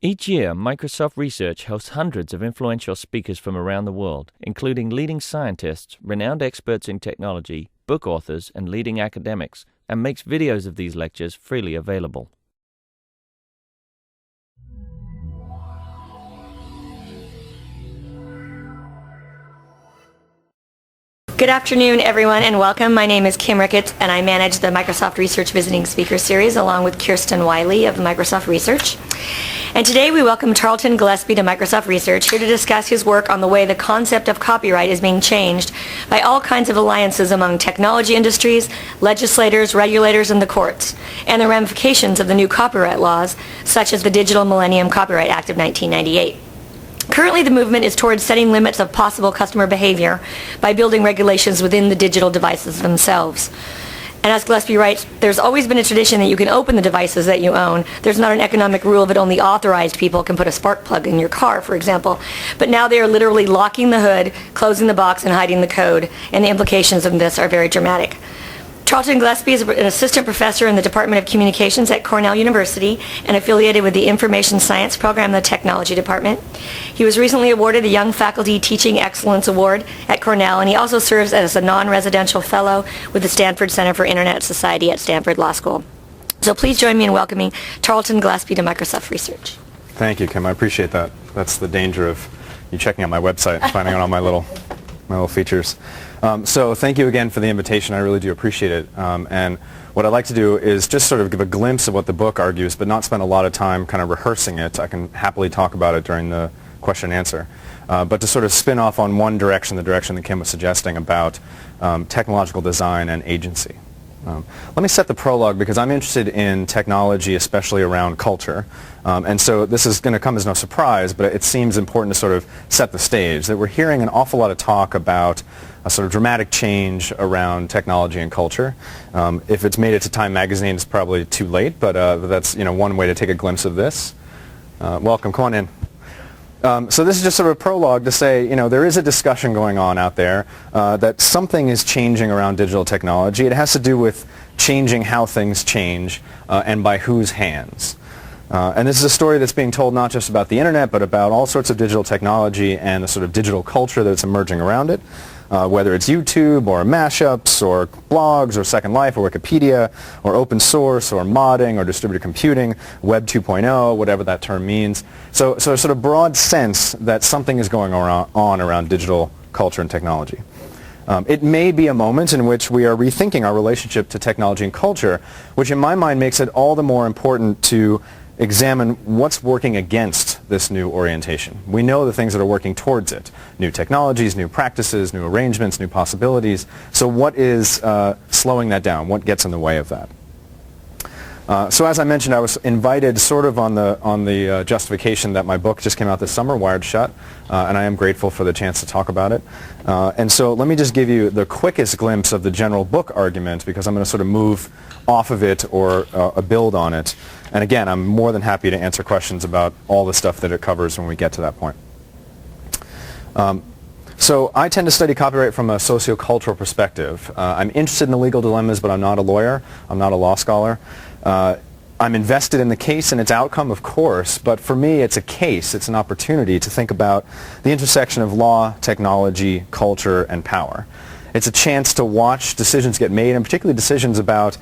Each year, Microsoft Research hosts hundreds of influential speakers from around the world, including leading scientists, renowned experts in technology, book authors, and leading academics, and makes videos of these lectures freely available. Good afternoon, everyone, and welcome. My name is Kim Ricketts, and I manage the Microsoft Research Visiting Speaker Series along with Kirsten Wiley of Microsoft Research. And today we welcome Tarleton Gillespie to Microsoft Research, here to discuss his work on the way the concept of copyright is being changed by all kinds of alliances among technology industries, legislators, regulators, and the courts, and the ramifications of the new copyright laws, such as the Digital Millennium Copyright Act of 1998. Currently, the movement is towards setting limits of possible customer behavior by building regulations within the digital devices themselves. And as Gillespie writes, there's always been a tradition that you can open the devices that you own. There's not an economic rule that only authorized people can put a spark plug in your car, for example. But now they are literally locking the hood, closing the box, and hiding the code. And the implications of this are very dramatic. Tarleton Gillespie is an assistant professor in the Department of Communications at Cornell University and affiliated with the Information Science program in the Technology Department. He was recently awarded the Young Faculty Teaching Excellence Award at Cornell, and he also serves as a non-residential fellow with the Stanford Center for Internet Society at Stanford Law School. So please join me in welcoming Tarleton Gillespie to Microsoft Research. Thank you, Kim. I appreciate that. That's the danger of you checking out my website and finding out all my little features. So thank you again for the invitation. I really do appreciate it. And what I'd like to do is just sort of give a glimpse of what the book argues, but not spend a lot of time kind of rehearsing it. I can happily talk about it during the question and answer. But to sort of spin off on one direction, the direction that Kim was suggesting about technological design and agency. Let me set the prologue because I'm interested in technology, especially around culture. And so this is going to come as no surprise, but it seems important to sort of set the stage that we're hearing an awful lot of talk about a sort of dramatic change around technology and culture. If it's made it to Time magazine, it's probably too late, but that's one way to take a glimpse of this. Welcome, come on in. So this is just sort of a prologue to say, there is a discussion going on out there that something is changing around digital technology. It has to do with changing how things change and by whose hands. And this is a story that's being told not just about the internet, but about all sorts of digital technology and the sort of digital culture that's emerging around it. Whether it's YouTube or mashups or blogs or Second Life or Wikipedia or open source or modding or distributed computing, Web 2.0, whatever that term means. So a sort of broad sense that something is going on around digital culture and technology. It may be a moment in which we are rethinking our relationship to technology and culture, which in my mind makes it all the more important to examine what's working against this new orientation. We know the things that are working towards it. New technologies, new practices, new arrangements, new possibilities. So what is slowing that down? What gets in the way of that? So as I mentioned, I was invited sort of on the justification that my book just came out this summer, Wired Shut, and I am grateful for the chance to talk about it. And so let me just give you the quickest glimpse of the general book argument because I'm going to sort of move off of it or build on it. And again, I'm more than happy to answer questions about all the stuff that it covers when we get to that point. So I tend to study copyright from a sociocultural perspective. I'm interested in the legal dilemmas, but I'm not a lawyer. I'm not a law scholar. I'm invested in the case and its outcome, of course, but for me it's a case, it's an opportunity to think about the intersection of law, technology, culture, and power. It's a chance to watch decisions get made, and particularly decisions about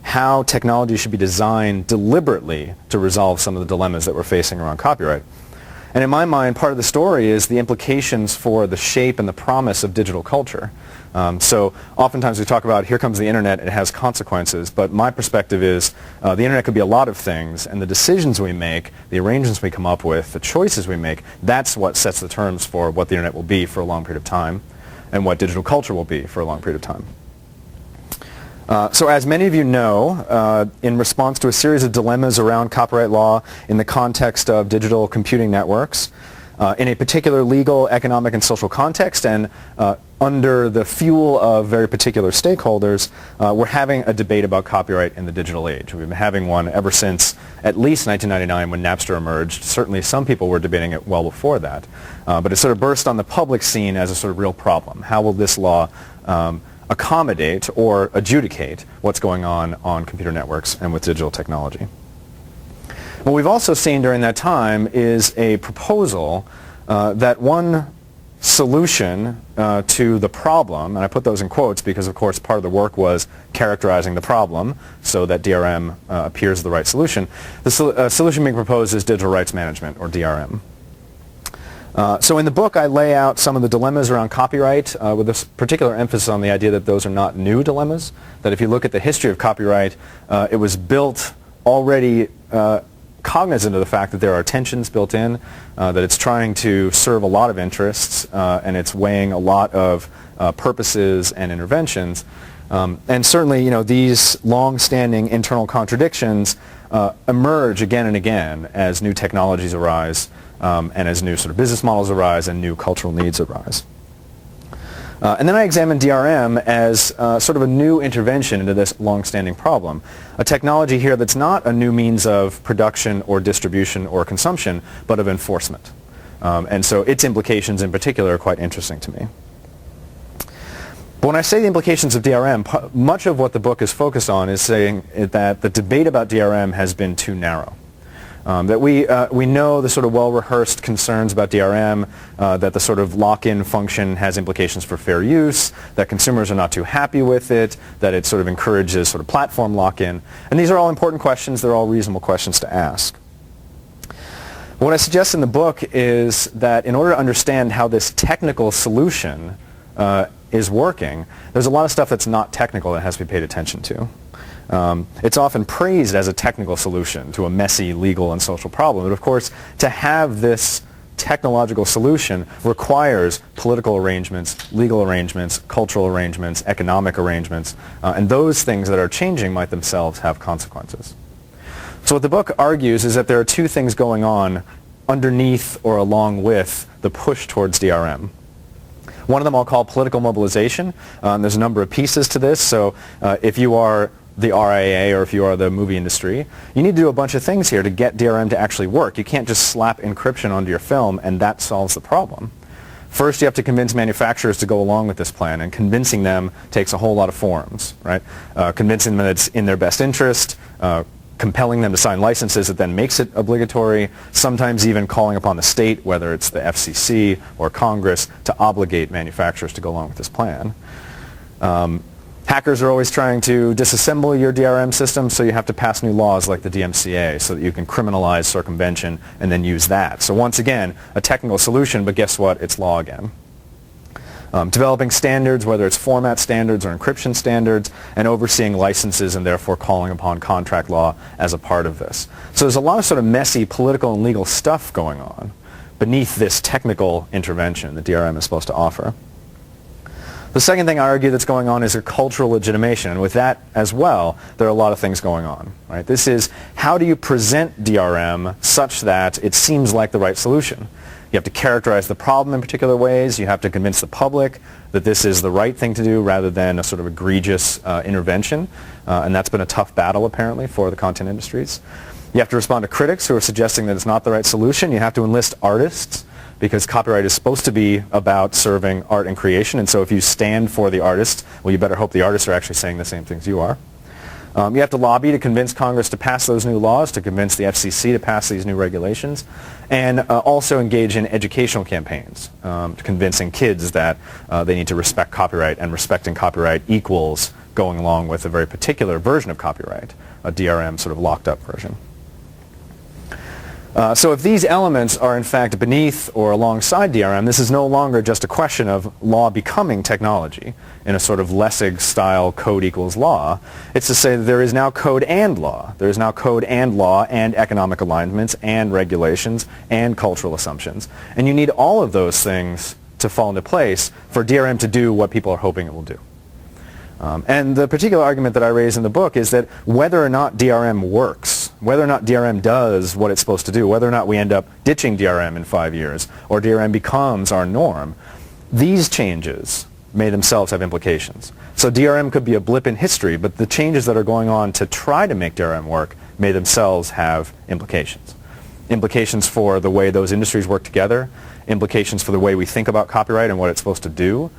how technology should be designed deliberately to resolve some of the dilemmas that we're facing around copyright. And in my mind, part of the story is the implications for the shape and the promise of digital culture. So oftentimes we talk about, here comes the internet, it has consequences, but my perspective is the internet could be a lot of things, and the decisions we make, the arrangements we come up with, the choices we make, that's what sets the terms for what the internet will be for a long period of time, and what digital culture will be for a long period of time. So as many of you know, in response to a series of dilemmas around copyright law in the context of digital computing networks, in a particular legal, economic, and social context, and under the fuel of very particular stakeholders, we're having a debate about copyright in the digital age. We've been having one ever since at least 1999 when Napster emerged. Certainly some people were debating it well before that. But it sort of burst on the public scene as a sort of real problem. How will this law accommodate or adjudicate what's going on computer networks and with digital technology? What we've also seen during that time is a proposal that one solution to the problem, and I put those in quotes because of course part of the work was characterizing the problem so that DRM appears the right solution. The solution being proposed is digital rights management, or DRM. So in the book I lay out some of the dilemmas around copyright with this particular emphasis on the idea that those are not new dilemmas, that if you look at the history of copyright, it was built already cognizant of the fact that there are tensions built in, that it's trying to serve a lot of interests, and it's weighing a lot of purposes and interventions. And certainly, you know, these long-standing internal contradictions emerge again and again as new technologies arise, and as new sort of business models arise and new cultural needs arise. And then I examined DRM as sort of a new intervention into this long-standing problem. A technology here that's not a new means of production or distribution or consumption, but of enforcement. And so its implications in particular are quite interesting to me. But when I say the implications of DRM, much of what the book is focused on is saying that the debate about DRM has been too narrow. That we know the sort of well-rehearsed concerns about DRM, that the sort of lock-in function has implications for fair use, that consumers are not too happy with it, that it sort of encourages sort of platform lock-in. And these are all important questions. They're all reasonable questions to ask. What I suggest in the book is that in order to understand how this technical solution is working, there's a lot of stuff that's not technical that has to be paid attention to. It's often praised as a technical solution to a messy legal and social problem. But of course, to have this technological solution requires political arrangements, legal arrangements, cultural arrangements, economic arrangements, and those things that are changing might themselves have consequences. So what the book argues is that there are two things going on underneath or along with the push towards DRM. One of them I'll call political mobilization. There's a number of pieces to this. So if you are the RIA or if you are the movie industry, you need to do a bunch of things here to get DRM to actually work. You can't just slap encryption onto your film and that solves the problem. First, you have to convince manufacturers to go along with this plan, and convincing them takes a whole lot of forms, right? Convincing them that it's in their best interest, compelling them to sign licenses that then makes it obligatory, sometimes even calling upon the state, whether it's the FCC or Congress, to obligate manufacturers to go along with this plan. Hackers are always trying to disassemble your DRM system, so you have to pass new laws like the DMCA so that you can criminalize circumvention and then use that. So once again, a technical solution, but guess what? It's law again. Developing standards, whether it's format standards or encryption standards, and overseeing licenses and therefore calling upon contract law as a part of this. So there's a lot of sort of messy political and legal stuff going on beneath this technical intervention that DRM is supposed to offer. The second thing I argue that's going on is a cultural legitimation, and with that as well, there are a lot of things going on. Right? This is, how do you present DRM such that it seems like the right solution? You have to characterize the problem in particular ways. You have to convince the public that this is the right thing to do rather than a sort of egregious intervention, and that's been a tough battle apparently for the content industries. You have to respond to critics who are suggesting that it's not the right solution. You have to enlist artists, because copyright is supposed to be about serving art and creation, and so if you stand for the artist, well, you better hope the artists are actually saying the same things you are. You have to lobby to convince Congress to pass those new laws, to convince the FCC to pass these new regulations, and also engage in educational campaigns, to convincing kids that they need to respect copyright, and respecting copyright equals going along with a very particular version of copyright, a DRM sort of locked up version. So if these elements are in fact beneath or alongside DRM, this is no longer just a question of law becoming technology in a sort of Lessig-style code equals law. It's to say that there is now code and law. There is now code and law and economic alignments and regulations and cultural assumptions. And you need all of those things to fall into place for DRM to do what people are hoping it will do. And the particular argument that I raise in the book is that whether or not DRM works, whether or not DRM does what it's supposed to do, whether or not we end up ditching DRM in 5 years, or DRM becomes our norm, these changes may themselves have implications. So DRM could be a blip in history, but the changes that are going on to try to make DRM work may themselves have implications. Implications for the way those industries work together, implications for the way we think about copyright and what it's supposed to do,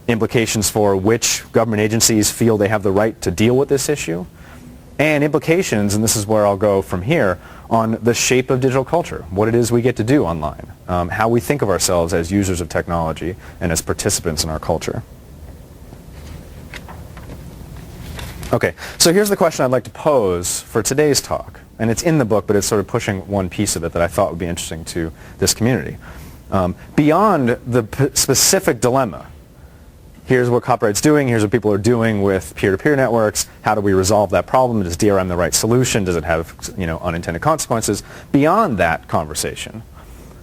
implications for which government agencies feel they have the right to deal with this issue, and implications, and this is where I'll go from here, on the shape of digital culture, what it is we get to do online, how we think of ourselves as users of technology and as participants in our culture. Okay, so here's the question I'd like to pose for today's talk. And it's in the book, but it's sort of pushing one piece of it that I thought would be interesting to this community. Beyond the specific dilemma, here's what copyright's doing, here's what people are doing with peer-to-peer networks, how do we resolve that problem, is DRM the right solution, does it have unintended consequences? Beyond that conversation,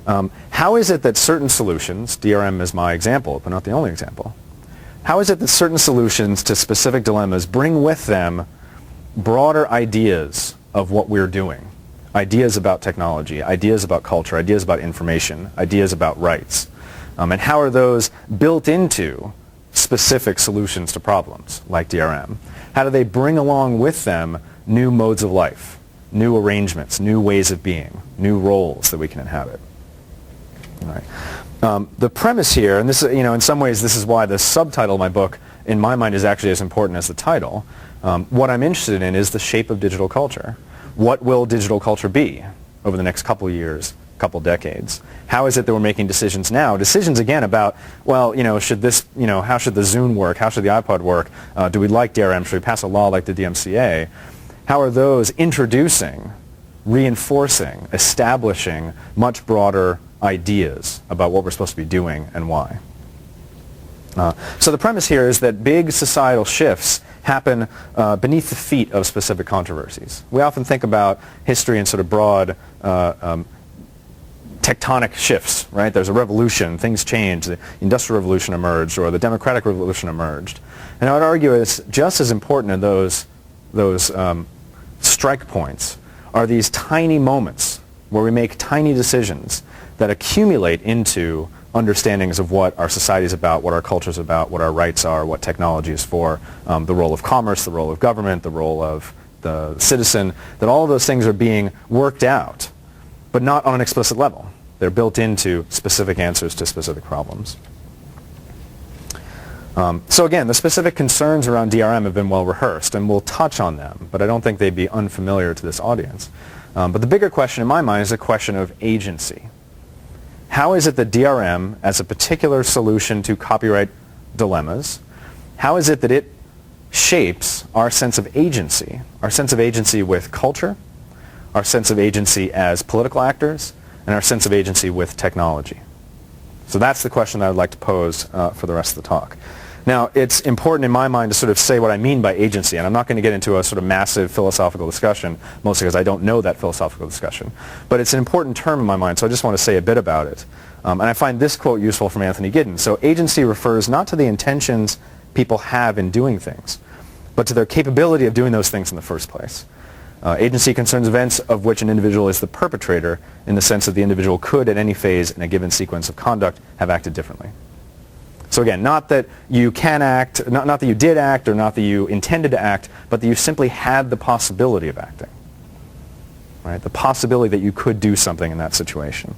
how is it that certain solutions, DRM is my example, but not the only example, how is it that certain solutions to specific dilemmas bring with them broader ideas of what we're doing? Ideas about technology, ideas about culture, ideas about information, ideas about rights. And how are those built into specific solutions to problems like DRM? How do they bring along with them new modes of life, new arrangements, new ways of being, new roles that we can inhabit? All right. The premise here, and this is, in some ways this is why the subtitle of my book, in my mind, is actually as important as the title. What I'm interested in is the shape of digital culture. What will digital culture be over the next couple of years, couple decades? How is it that we're making decisions now? Decisions, again, about, well, should this, how should the Zune work? How should the iPod work? Do we like DRM? Should we pass a law like the DMCA? How are those introducing, reinforcing, establishing much broader ideas about what we're supposed to be doing and why? So the premise here is that big societal shifts happen beneath the feet of specific controversies. We often think about history in sort of broad tectonic shifts, right? There's a revolution, things change, the Industrial Revolution emerged, or the Democratic Revolution emerged. And I would argue it's just as important in those strike points are these tiny moments where we make tiny decisions that accumulate into understandings of what our society is about, what our culture is about, what our rights are, what technology is for, the role of commerce, the role of government, the role of the citizen, that all of those things are being worked out, but not on an explicit level. They're built into specific answers to specific problems. So again, the specific concerns around DRM have been well rehearsed, and we'll touch on them, but I don't think they'd be unfamiliar to this audience. But the bigger question in my mind is a question of agency. How is it that DRM, as a particular solution to copyright dilemmas, how is it that it shapes our sense of agency with culture, our sense of agency as political actors, and our sense of agency with technology? So that's the question that I'd like to pose for the rest of the talk. Now, it's important in my mind to sort of say what I mean by agency, and I'm not going to get into a sort of massive philosophical discussion, mostly because I don't know that philosophical discussion. But it's an important term in my mind, so I just want to say a bit about it. And I find this quote useful from Anthony Giddens. So agency refers not to the intentions people have in doing things, but to their capability of doing those things in the first place. Agency concerns events of which an individual is the perpetrator, in the sense that the individual could, at any phase in a given sequence of conduct, have acted differently. So again, not that you can act, not that you did act, or not that you intended to act, but that you simply had the possibility of acting. Right? The possibility that you could do something in that situation.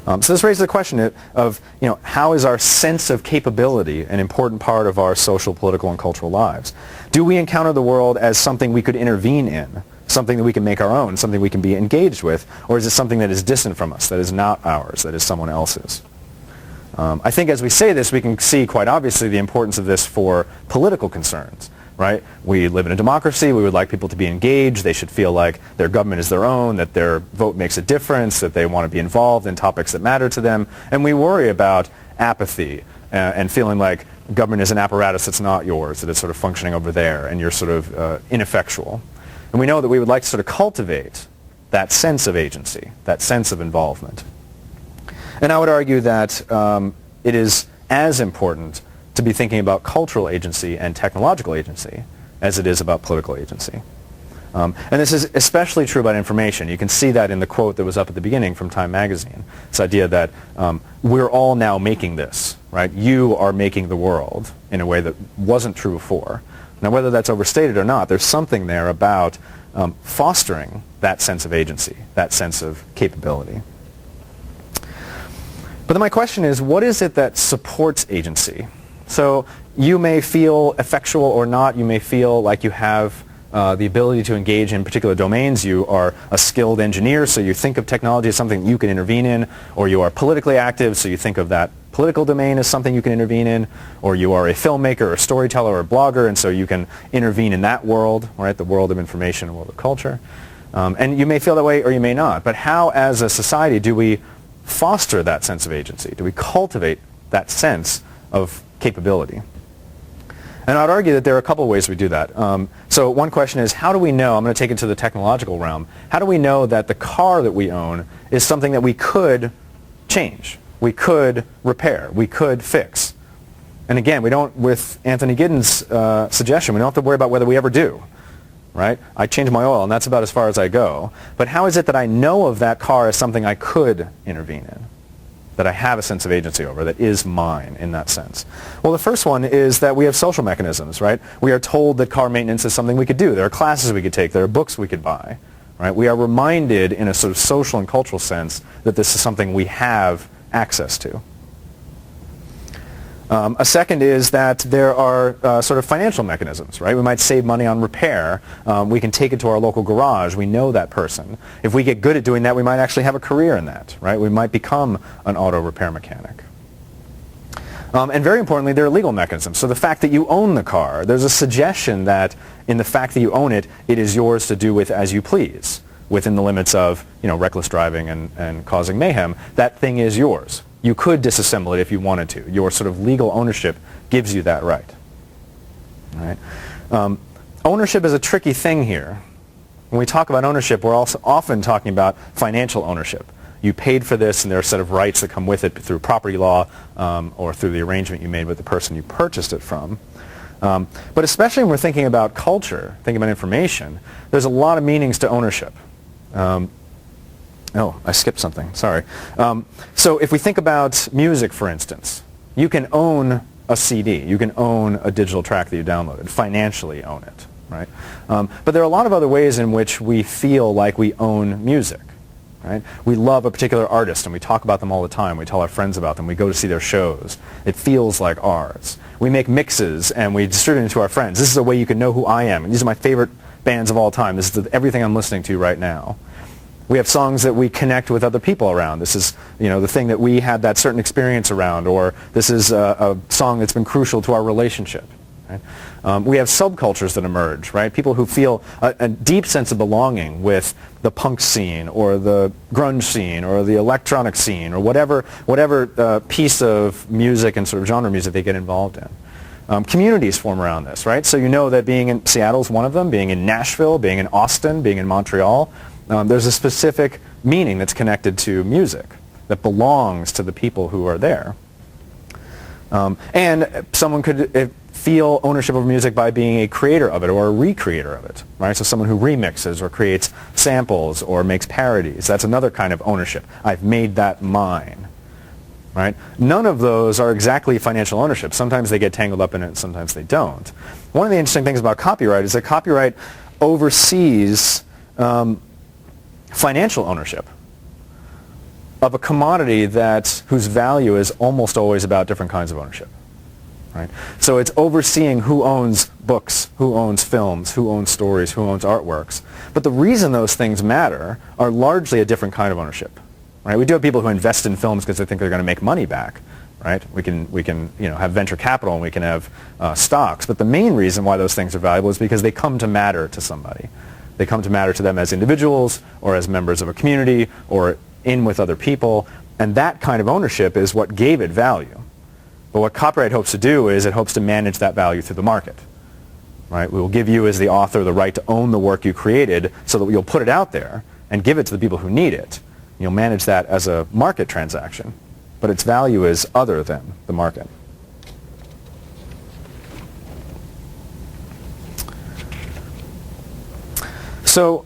So this raises the question of, how is our sense of capability an important part of our social, political, and cultural lives? Do we encounter the world as something we could intervene in, something that we can make our own, something we can be engaged with, or is it something that is distant from us, that is not ours, that is someone else's? I think as we say this, we can see quite obviously the importance of this for political concerns, right? We live in a democracy. We would like people to be engaged. They should feel like their government is their own, that their vote makes a difference, that they want to be involved in topics that matter to them. And we worry about apathy and feeling like government is an apparatus that's not yours, that it's sort of functioning over there, and you're sort of ineffectual. And we know that we would like to sort of cultivate that sense of agency, that sense of involvement. And I would argue that it is as important to be thinking about cultural agency and technological agency as it is about political agency. And this is especially true about information. You can see that in the quote that was up at the beginning from Time magazine. This idea that we're all now making this, right? You are making the world in a way that wasn't true before. Now, whether that's overstated or not, there's something there about fostering that sense of agency, that sense of capability. But then my question is, what is it that supports agency? So you may feel effectual or not. You may feel like you have the ability to engage in particular domains. You are a skilled engineer, so you think of technology as something you can intervene in, or you are politically active, so you think of that political domain as something you can intervene in, or you are a filmmaker or storyteller or blogger, and so you can intervene in that world, right, the world of information and world of culture. And you may feel that way or you may not, but how as a society do we foster that sense of agency? Do we cultivate that sense of capability? And I'd argue that there are a couple of ways we do that. So one question is, how do we know, I'm going to take it to the technological realm, how do we know that the car that we own is something that we could change, we could repair, we could fix? And again, we don't, with Anthony Giddens' suggestion, we don't have to worry about whether we ever do. Right? I change my oil, and that's about as far as I go. But how is it that I know of that car as something I could intervene in, that I have a sense of agency over, that is mine in that sense? Well, the first one is that we have social mechanisms, right? We are told that car maintenance is something we could do. There are classes we could take. There are books we could buy, right? We are reminded in a sort of social and cultural sense that this is something we have access to. A second is that there are sort of financial mechanisms, right? We might save money on repair. We can take it to our local garage. We know that person. If we get good at doing that, we might actually have a career in that, right? We might become an auto repair mechanic. And very importantly, there are legal mechanisms. So the fact that you own the car, there's a suggestion that in the fact that you own it, it is yours to do with as you please, within the limits of, reckless driving and causing mayhem. That thing is yours. You could disassemble it if you wanted to. Your sort of legal ownership gives you that right. All right? Ownership is a tricky thing here. When we talk about ownership, we're also often talking about financial ownership. You paid for this, and there are a set of rights that come with it through property law or through the arrangement you made with the person you purchased it from. But especially when we're thinking about culture, thinking about information, there's a lot of meanings to ownership. Oh, I skipped something. Sorry. So if we think about music, for instance, you can own a CD. You can own a digital track that you downloaded, financially own it, right? But there are a lot of other ways in which we feel like we own music, right? We love a particular artist, and we talk about them all the time. We tell our friends about them. We go to see their shows. It feels like ours. We make mixes, and we distribute them to our friends. This is a way you can know who I am. And these are my favorite bands of all time. This is everything I'm listening to right now. We have songs that we connect with other people around. This is, the thing that we had that certain experience around, or this is a song that's been crucial to our relationship. Right? We have subcultures that emerge, right? People who feel a deep sense of belonging with the punk scene, or the grunge scene, or the electronic scene, or whatever piece of music and sort of genre music they get involved in. Communities form around this, right? So you know that being in Seattle is one of them, being in Nashville, being in Austin, being in Montreal. There's a specific meaning that's connected to music that belongs to the people who are there. And someone could feel ownership of music by being a creator of it or a recreator of it, right? So someone who remixes or creates samples or makes parodies. That's another kind of ownership. I've made that mine, right? None of those are exactly financial ownership. Sometimes they get tangled up in it, sometimes they don't. One of the interesting things about copyright is that copyright oversees financial ownership of a commodity whose value is almost always about different kinds of ownership. Right? So it's overseeing who owns books, who owns films, who owns stories, who owns artworks. But the reason those things matter are largely a different kind of ownership. Right? We do have people who invest in films because they think they're going to make money back. Right? We can have venture capital, and we can have stocks. But the main reason why those things are valuable is because they come to matter to somebody. They come to matter to them as individuals or as members of a community or in with other people. And that kind of ownership is what gave it value. But what copyright hopes to do is it hopes to manage that value through the market. Right? We will give you as the author the right to own the work you created so that you'll put it out there and give it to the people who need it. You'll manage that as a market transaction. But its value is other than the market. So,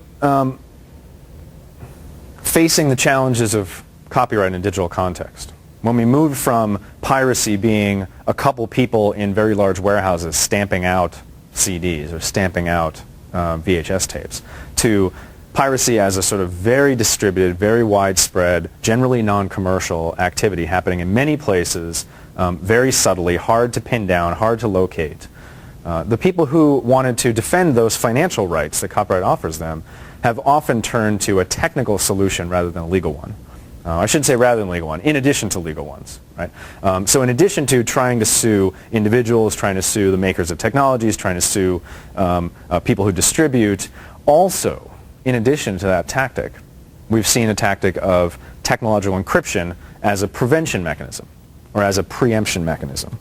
facing the challenges of copyright in a digital context. When we moved from piracy being a couple people in very large warehouses stamping out CDs or stamping out VHS tapes, to piracy as a sort of very distributed, very widespread, generally non-commercial activity happening in many places, very subtly, hard to pin down, hard to locate. The people who wanted to defend those financial rights that copyright offers them have often turned to a technical solution rather than a legal one. I shouldn't say rather than legal one, in addition to legal ones, right? So in addition to trying to sue individuals, trying to sue the makers of technologies, trying to sue people who distribute, also, in addition to that tactic, we've seen a tactic of technological encryption as a prevention mechanism, or as a preemption mechanism.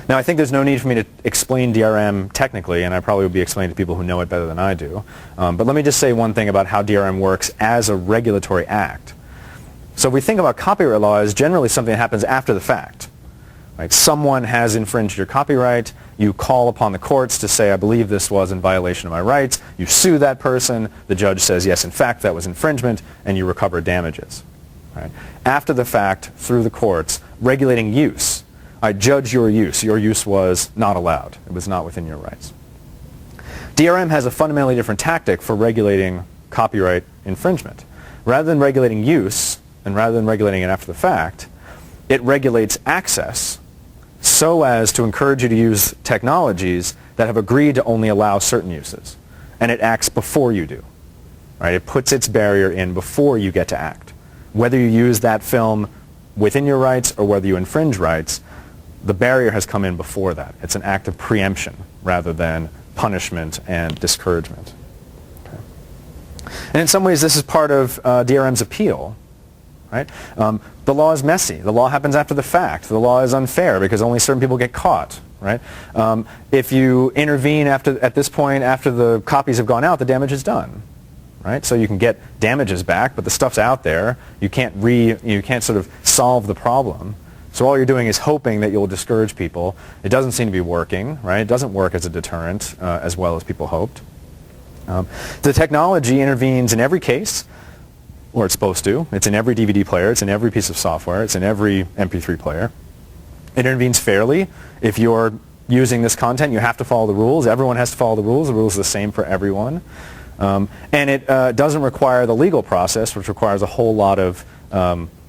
Now, I think there's no need for me to explain DRM technically, and I probably would be explaining to people who know it better than I do. But let me just say one thing about how DRM works as a regulatory act. So if we think about copyright law as generally something that happens after the fact. Right? Someone has infringed your copyright. You call upon the courts to say, I believe this was in violation of my rights. You sue that person. The judge says, yes, in fact, that was infringement, and you recover damages. Right? After the fact, through the courts, regulating use. I judge your use. Your use was not allowed. It was not within your rights. DRM has a fundamentally different tactic for regulating copyright infringement. Rather than regulating use, and rather than regulating it after the fact, it regulates access so as to encourage you to use technologies that have agreed to only allow certain uses. And it acts before you do. Right? It puts its barrier in before you get to act. Whether you use that film within your rights or whether you infringe rights, the barrier has come in before that. It's an act of preemption rather than punishment and discouragement. Okay. And in some ways, this is part of DRM's appeal. Right? The law is messy. The law happens after the fact. The law is unfair because only certain people get caught. Right? If you intervene at this point after the copies have gone out, the damage is done. Right? So you can get damages back, but the stuff's out there. You can't sort of solve the problem. So all you're doing is hoping that you'll discourage people. It doesn't seem to be working. Right? It doesn't work as a deterrent as well as people hoped. The technology intervenes in every case. Or it's supposed to. It's in every DVD player. It's in every piece of software. It's in every MP3 player. It intervenes fairly. If you're using this content, you have to follow the rules. Everyone has to follow the rules. The rules are the same for everyone. And it doesn't require the legal process, which requires a whole lot of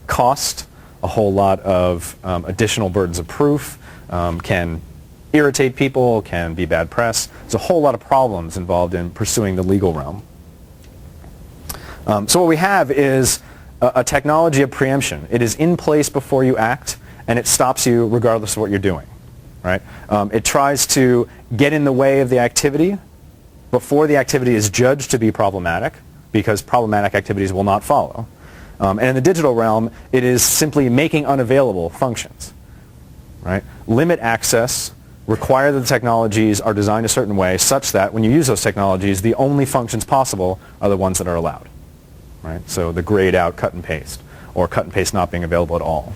cost, a whole lot of additional burdens of proof, can irritate people, can be bad press. There's a whole lot of problems involved in pursuing the legal realm. So what we have is a technology of preemption. It is in place before you act, and it stops you regardless of what you're doing. Right? It tries to get in the way of the activity before the activity is judged to be problematic, because problematic activities will not follow. And in the digital realm, it is simply making unavailable functions. Right? Limit access, require that the technologies are designed a certain way such that when you use those technologies, the only functions possible are the ones that are allowed. Right? So the grayed out cut and paste, or cut and paste not being available at all.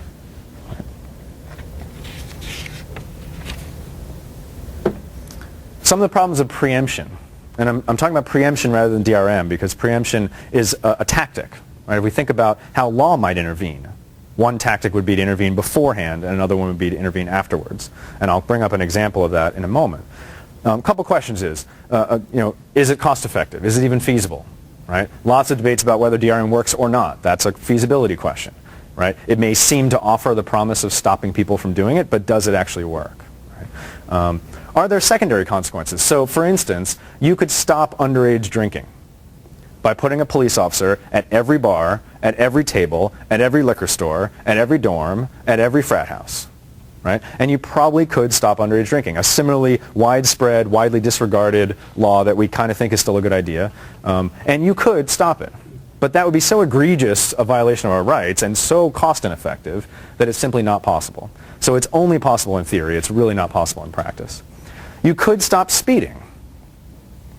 Some of the problems of preemption, and I'm talking about preemption rather than DRM because preemption is a tactic. Right? If we think about how law might intervene, one tactic would be to intervene beforehand, and another one would be to intervene afterwards. And I'll bring up an example of that in a moment. A couple questions is it cost effective? Is it even feasible? Right? Lots of debates about whether DRM works or not. That's a feasibility question. Right? It may seem to offer the promise of stopping people from doing it, but does it actually work? Right? Are there secondary consequences? So, for instance, you could stop underage drinking by putting a police officer at every bar, at every table, at every liquor store, at every dorm, at every frat house. Right? And you probably could stop underage drinking, a similarly widespread, widely disregarded law that we kind of think is still a good idea. And you could stop it. But that would be so egregious a violation of our rights and so cost ineffective that it's simply not possible. So it's only possible in theory. It's really not possible in practice. You could stop speeding.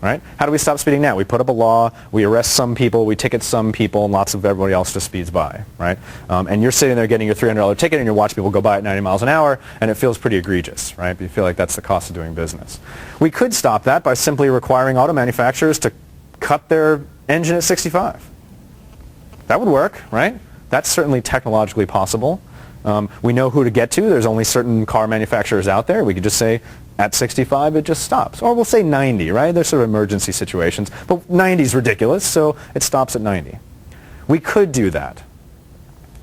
Right? How do we stop speeding now? We put up a law, we arrest some people, we ticket some people, and lots of everybody else just speeds by. Right? And you're sitting there getting your $300 ticket, and you're watching people go by at 90 miles an hour, and it feels pretty egregious. Right? You feel like that's the cost of doing business. We could stop that by simply requiring auto manufacturers to cut their engine at 65. That would work, right? That's certainly technologically possible. We know who to get to. There's only certain car manufacturers out there. We could just say, at 65, it just stops. Or we'll say 90, right? There's sort of emergency situations. But 90 is ridiculous, so it stops at 90. We could do that.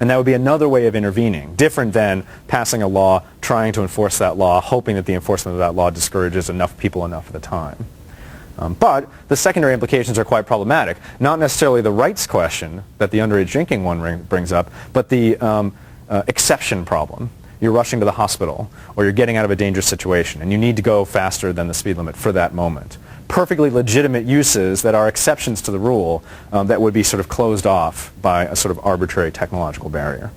And that would be another way of intervening, different than passing a law, trying to enforce that law, hoping that the enforcement of that law discourages enough people enough at the time. But the secondary implications are quite problematic. Not necessarily the rights question that the underage drinking one brings up, but the exception problem. You're rushing to the hospital, or you're getting out of a dangerous situation, and you need to go faster than the speed limit for that moment. Perfectly legitimate uses that are exceptions to the rule that would be sort of closed off by a sort of arbitrary technological barrier.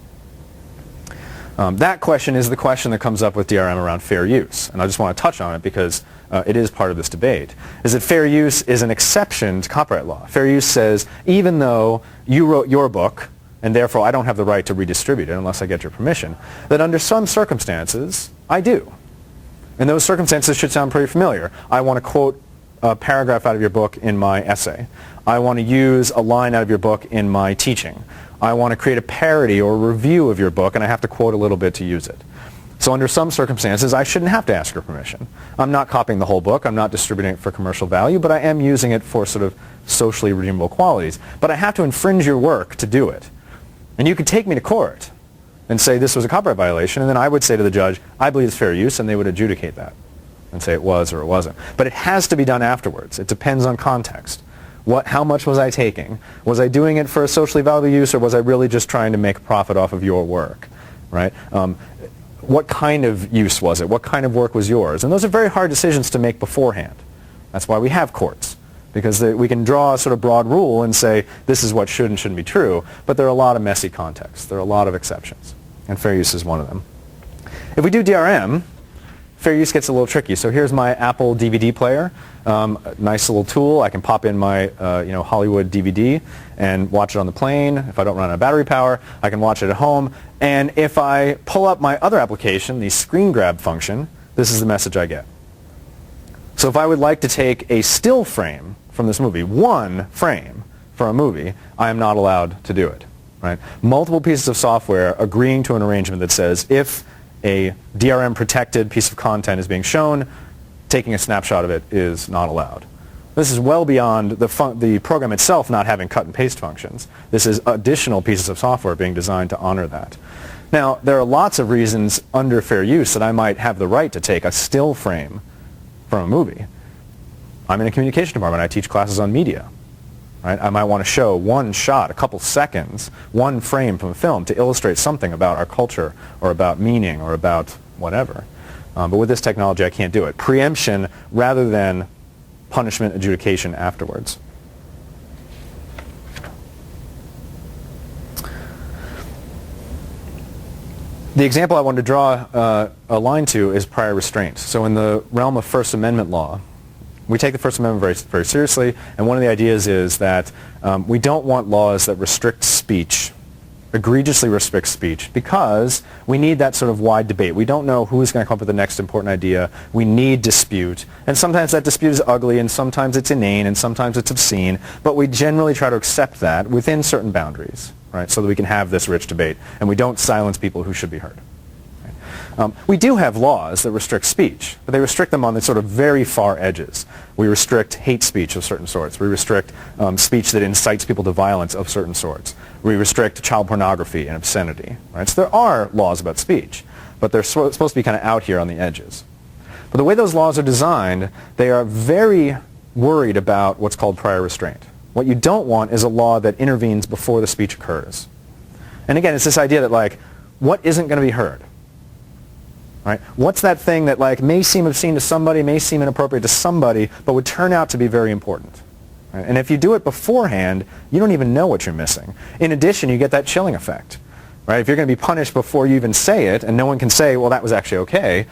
That question is the question that comes up with DRM around fair use, and I just want to touch on it because it is part of this debate, is that fair use is an exception to copyright law. Fair use says, even though you wrote your book, and therefore I don't have the right to redistribute it unless I get your permission, that under some circumstances, I do. And those circumstances should sound pretty familiar. I want to quote a paragraph out of your book in my essay. I want to use a line out of your book in my teaching. I want to create a parody or a review of your book, and I have to quote a little bit to use it. So under some circumstances, I shouldn't have to ask your permission. I'm not copying the whole book. I'm not distributing it for commercial value, but I am using it for sort of socially redeemable qualities. But I have to infringe your work to do it. And you could take me to court and say this was a copyright violation, and then I would say to the judge, I believe it's fair use, and they would adjudicate that and say it was or it wasn't. But it has to be done afterwards. It depends on context. How much was I taking? Was I doing it for a socially valuable use, or was I really just trying to make a profit off of your work? Right? What kind of use was it? What kind of work was yours? And those are very hard decisions to make beforehand. That's why we have courts, because we can draw a sort of broad rule and say this is what should and shouldn't be true, but there are a lot of messy contexts. There are a lot of exceptions, and fair use is one of them. If we do DRM, fair use gets a little tricky. So here's my Apple DVD player, nice little tool. I can pop in my Hollywood DVD and watch it on the plane. If I don't run out of battery power, I can watch it at home. And if I pull up my other application, the screen grab function, this is the message I get. So if I would like to take a still frame from this movie, one frame from a movie, I am not allowed to do it. Right? Multiple pieces of software agreeing to an arrangement that says if a DRM protected piece of content is being shown, taking a snapshot of it is not allowed. This is well beyond the program itself not having cut and paste functions. This is additional pieces of software being designed to honor that. Now, there are lots of reasons under fair use that I might have the right to take a still frame from a movie. I'm in a communication department. I teach classes on media. Right? I might want to show one shot, a couple seconds, one frame from a film to illustrate something about our culture or about meaning or about whatever. But with this technology, I can't do it. Preemption rather than punishment adjudication afterwards. The example I wanted to draw a line to is prior restraint. So in the realm of First Amendment law, we take the First Amendment very, very seriously, and one of the ideas is that we don't want laws that restrict speech, egregiously restrict speech, because we need that sort of wide debate. We don't know who's going to come up with the next important idea. We need dispute, and sometimes that dispute is ugly, and sometimes it's inane, and sometimes it's obscene, but we generally try to accept that within certain boundaries, right, so that we can have this rich debate, and we don't silence people who should be heard. We do have laws that restrict speech, but they restrict them on the sort of very far edges. We restrict hate speech of certain sorts. We restrict speech that incites people to violence of certain sorts. We restrict child pornography and obscenity. Right? So there are laws about speech, but they're supposed to be kind of out here on the edges. But the way those laws are designed, they are very worried about what's called prior restraint. What you don't want is a law that intervenes before the speech occurs. And again, it's this idea that, like, what isn't going to be heard? Right? What's that thing that may seem obscene to somebody, may seem inappropriate to somebody, but would turn out to be very important? Right? And if you do it beforehand, you don't even know what you're missing. In addition, you get that chilling effect. Right? If you're going to be punished before you even say it, and no one can say, well, that was actually okay,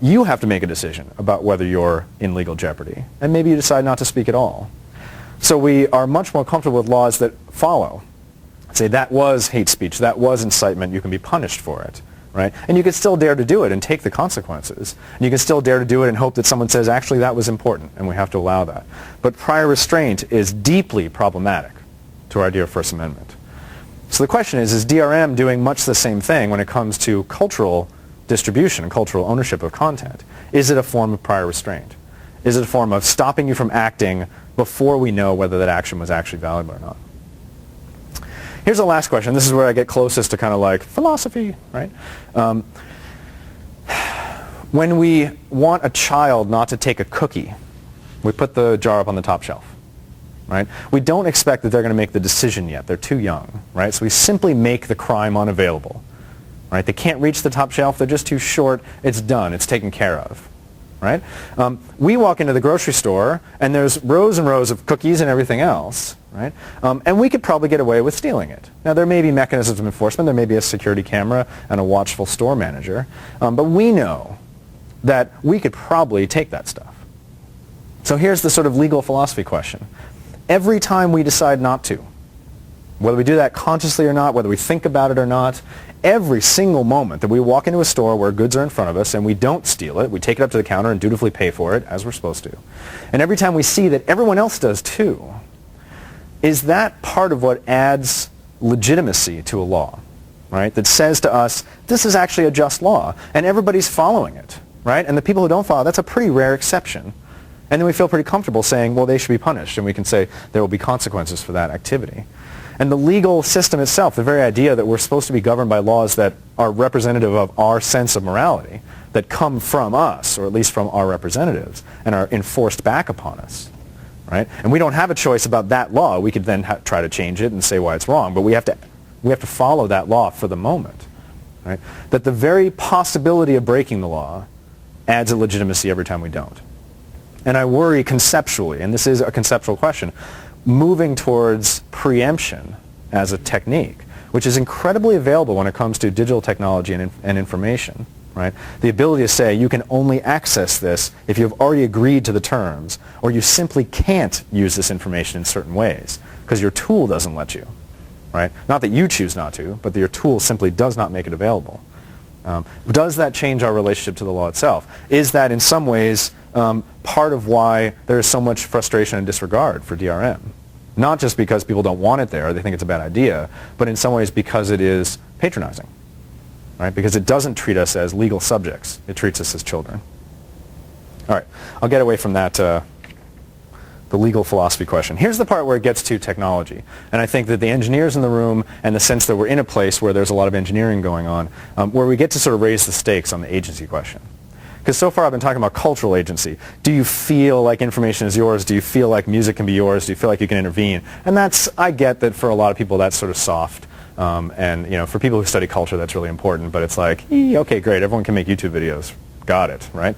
you have to make a decision about whether you're in legal jeopardy. And maybe you decide not to speak at all. So we are much more comfortable with laws that follow. Say that was hate speech, that was incitement, you can be punished for it. Right? And you can still dare to do it and take the consequences. And you can still dare to do it and hope that someone says, actually, that was important, and we have to allow that. But prior restraint is deeply problematic to our idea of First Amendment. So the question is DRM doing much the same thing when it comes to cultural distribution and cultural ownership of content? Is it a form of prior restraint? Is it a form of stopping you from acting before we know whether that action was actually valuable or not? Here's the last question. This is where I get closest to kind of like philosophy, right? When we want a child not to take a cookie, we put the jar up on the top shelf, right? We don't expect that they're going to make the decision yet. They're too young, right? So we simply make the crime unavailable, right? They can't reach the top shelf. They're just too short. It's done. It's taken care of, right? We walk into the grocery store, and there's rows and rows of cookies and everything else, right? And we could probably get away with stealing it. Now, there may be mechanisms of enforcement. There may be a security camera and a watchful store manager. But we know that we could probably take that stuff. So here's the sort of legal philosophy question. Every time we decide not to, whether we do that consciously or not, whether we think about it or not, every single moment that we walk into a store where goods are in front of us and we don't steal it, we take it up to the counter and dutifully pay for it, as we're supposed to. And every time we see that everyone else does too, is that part of what adds legitimacy to a law, right? That says to us, this is actually a just law, and everybody's following it, right? And the people who don't follow, that's a pretty rare exception. And then we feel pretty comfortable saying, well, they should be punished, and we can say there will be consequences for that activity. And the legal system itself, the very idea that we're supposed to be governed by laws that are representative of our sense of morality, that come from us, or at least from our representatives, and are enforced back upon us, right? And we don't have a choice about that law. We could then try to change it and say why it's wrong, but we have to follow that law for the moment, right? That the very possibility of breaking the law adds a legitimacy every time we don't. And I worry conceptually, and this is a conceptual question, moving towards preemption as a technique, which is incredibly available when it comes to digital technology and information, right? The ability to say you can only access this if you've already agreed to the terms, or you simply can't use this information in certain ways because your tool doesn't let you, right? Not that you choose not to, but that your tool simply does not make it available. Does that change our relationship to the law itself? Is that in some ways part of why there is so much frustration and disregard for DRM? Not just because people don't want it there, they think it's a bad idea, but in some ways because it is patronizing, right? Because it doesn't treat us as legal subjects. It treats us as children. All right, I'll get away from that, the legal philosophy question. Here's the part where it gets to technology. And I think that the engineers in the room, and the sense that we're in a place where there's a lot of engineering going on, where we get to sort of raise the stakes on the agency question. Because so far I've been talking about cultural agency. Do you feel like information is yours? Do you feel like music can be yours? Do you feel like you can intervene? And I get that for a lot of people that's sort of soft. And for people who study culture, that's really important. But it's like, okay, great, everyone can make YouTube videos. Got it, right?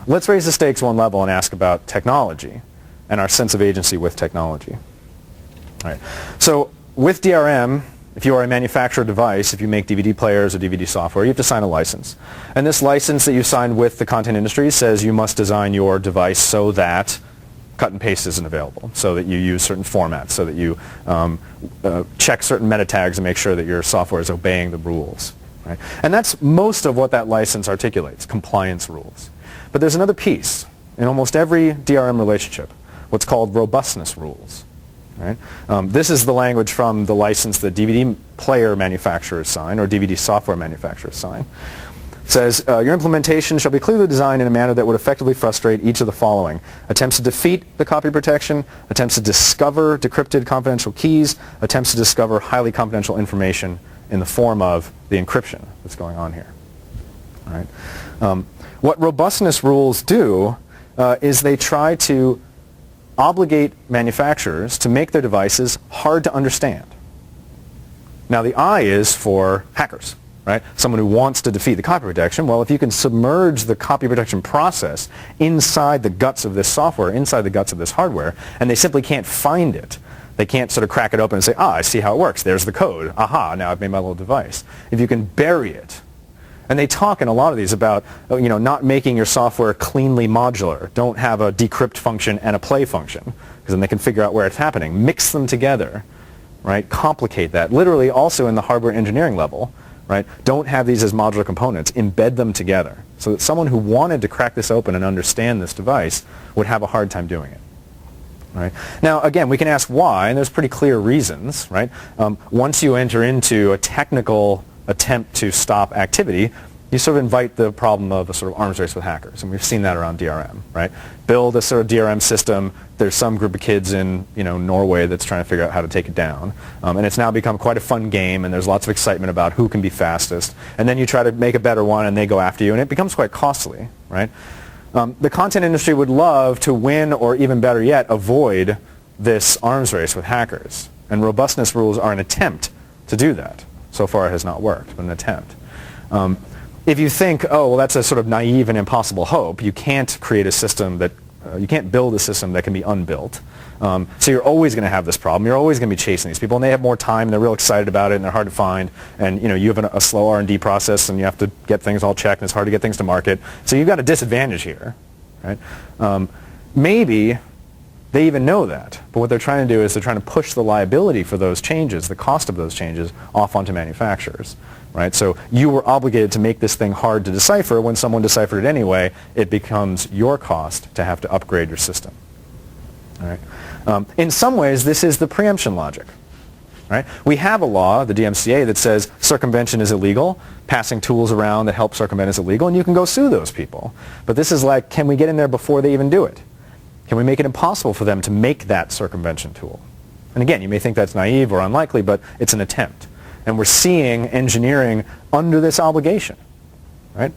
Let's raise the stakes one level and ask about technology and our sense of agency with technology. All right. So with DRM, if you are a manufacturer device, if you make DVD players or DVD software, you have to sign a license. And this license that you signed with the content industry says you must design your device so that cut and paste isn't available, so that you use certain formats, so that you check certain meta tags and make sure that your software is obeying the rules. Right? And that's most of what that license articulates, compliance rules. But there's another piece in almost every DRM relationship, what's called robustness rules. Right? This is the language from the license that DVD player manufacturers sign or DVD software manufacturers sign. It says, your implementation shall be clearly designed in a manner that would effectively frustrate each of the following. Attempts to defeat the copy protection, attempts to discover decrypted confidential keys, attempts to discover highly confidential information in the form of the encryption that's going on here. All right? What robustness rules do is they try to obligate manufacturers to make their devices hard to understand. Now the I is for hackers, right? Someone who wants to defeat the copy protection. Well, if you can submerge the copy protection process inside the guts of this software, inside the guts of this hardware, and they simply can't find it. They can't sort of crack it open and say, I see how it works. There's the code. Aha, now I've made my little device. If you can bury it. And they talk in a lot of these about, not making your software cleanly modular. Don't have a decrypt function and a play function, because then they can figure out where it's happening. Mix them together, right? Complicate that. Literally also in the hardware engineering level, right? Don't have these as modular components. Embed them together so that someone who wanted to crack this open and understand this device would have a hard time doing it. Right? Now, again, we can ask why, and there's pretty clear reasons, right? Once you enter into a technical attempt to stop activity, you sort of invite the problem of a sort of arms race with hackers, and we've seen that around DRM, right? Build a sort of DRM system. There's some group of kids in Norway that's trying to figure out how to take it down, and it's now become quite a fun game, and there's lots of excitement about who can be fastest. And then you try to make a better one, and they go after you, and it becomes quite costly, right? The content industry would love to win, or even better yet, avoid this arms race with hackers. And robustness rules are an attempt to do that. So far it has not worked, but an attempt. If you think, oh, well, that's a sort of naive and impossible hope, you can't create a system that, you can't build a system that can be unbuilt. So you're always going to have this problem. You're always going to be chasing these people, and they have more time, and they're real excited about it, and they're hard to find. And you have a slow R&D process, and you have to get things all checked, and it's hard to get things to market. So you've got a disadvantage here, right? Maybe they even know that, but what they're trying to do is they're trying to push the liability for those changes, the cost of those changes, off onto manufacturers. Right? So you were obligated to make this thing hard to decipher. When someone deciphered it anyway, it becomes your cost to have to upgrade your system. All right? In some ways, this is the preemption logic. Right? We have a law, the DMCA, that says circumvention is illegal, passing tools around that help circumvent is illegal, and you can go sue those people. But this is like, can we get in there before they even do it? Can we make it impossible for them to make that circumvention tool? And again, you may think that's naive or unlikely, but it's an attempt. And we're seeing engineering under this obligation. Right?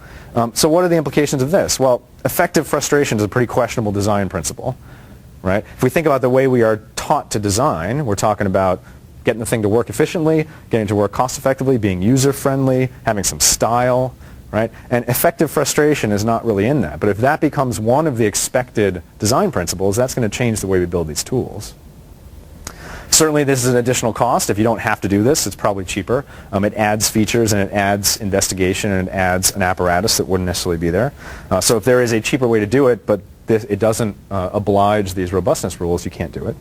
So what are the implications of this? Well, effective frustration is a pretty questionable design principle. Right? If we think about the way we are taught to design, we're talking about getting the thing to work efficiently, getting it to work cost effectively, being user-friendly, having some style. Right? And effective frustration is not really in that. But if that becomes one of the expected design principles, that's going to change the way we build these tools. Certainly this is an additional cost. If you don't have to do this, it's probably cheaper. It adds features, and it adds investigation, and it adds an apparatus that wouldn't necessarily be there. So if there is a cheaper way to do it, but it doesn't oblige these robustness rules, you can't do it.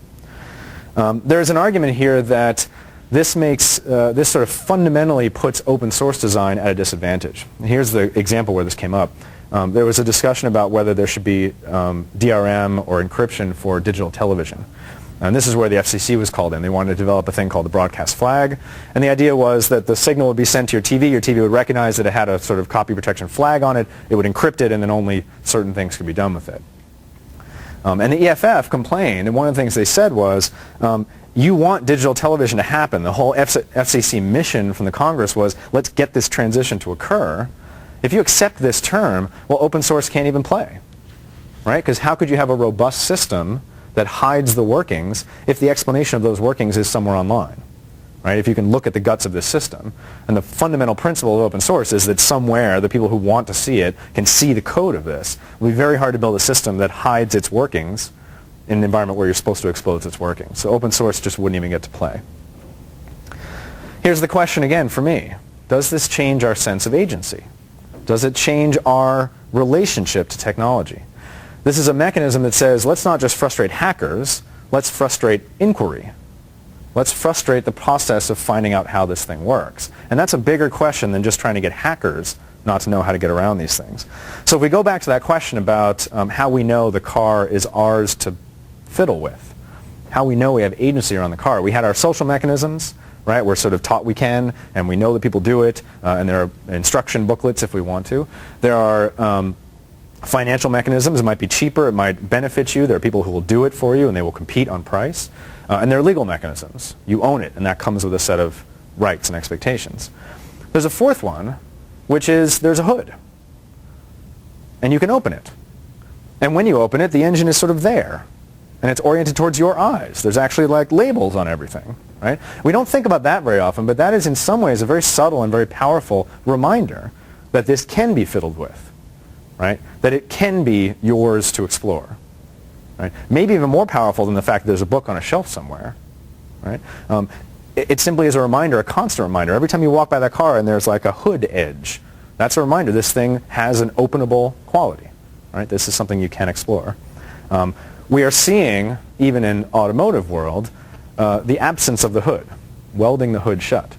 There's an argument here that this makes, this sort of fundamentally puts open source design at a disadvantage. Here's the example where this came up. There was a discussion about whether there should be DRM or encryption for digital television. And this is where the FCC was called in. They wanted to develop a thing called the broadcast flag. And the idea was that the signal would be sent to your TV would recognize that it had a sort of copy protection flag on it, it would encrypt it, and then only certain things could be done with it. And the EFF complained, and one of the things they said was, you want digital television to happen. The whole FCC mission from the Congress was, let's get this transition to occur. If you accept this term, well, open source can't even play. Right? Because how could you have a robust system that hides the workings if the explanation of those workings is somewhere online? Right? If you can look at the guts of this system. And the fundamental principle of open source is that somewhere the people who want to see it can see the code of this. It will be very hard to build a system that hides its workings in an environment where you're supposed to expose its workings. So open source just wouldn't even get to play. Here's the question again for me. Does this change our sense of agency? Does it change our relationship to technology? This is a mechanism that says, let's not just frustrate hackers, let's frustrate inquiry. Let's frustrate the process of finding out how this thing works. And that's a bigger question than just trying to get hackers not to know how to get around these things. So if we go back to that question about how we know the car is ours to fiddle with, how we know we have agency around the car. We had our social mechanisms, right? We're sort of taught we can, and we know that people do it, and there are instruction booklets if we want to. There are financial mechanisms. It might be cheaper. It might benefit you. There are people who will do it for you, and they will compete on price. And there are legal mechanisms. You own it, and that comes with a set of rights and expectations. There's a fourth one, which is there's a hood. And you can open it. And when you open it, the engine is sort of there. And it's oriented towards your eyes. There's actually like labels on everything. Right? We don't think about that very often, but that is in some ways a very subtle and very powerful reminder that this can be fiddled with. Right? That it can be yours to explore. Right? Maybe even more powerful than the fact that there's a book on a shelf somewhere. Right? It simply is a reminder, a constant reminder. Every time you walk by that car and there's like a hood edge, that's a reminder this thing has an openable quality. Right? This is something you can explore. We are seeing, even in automotive world, the absence of the hood, welding the hood shut.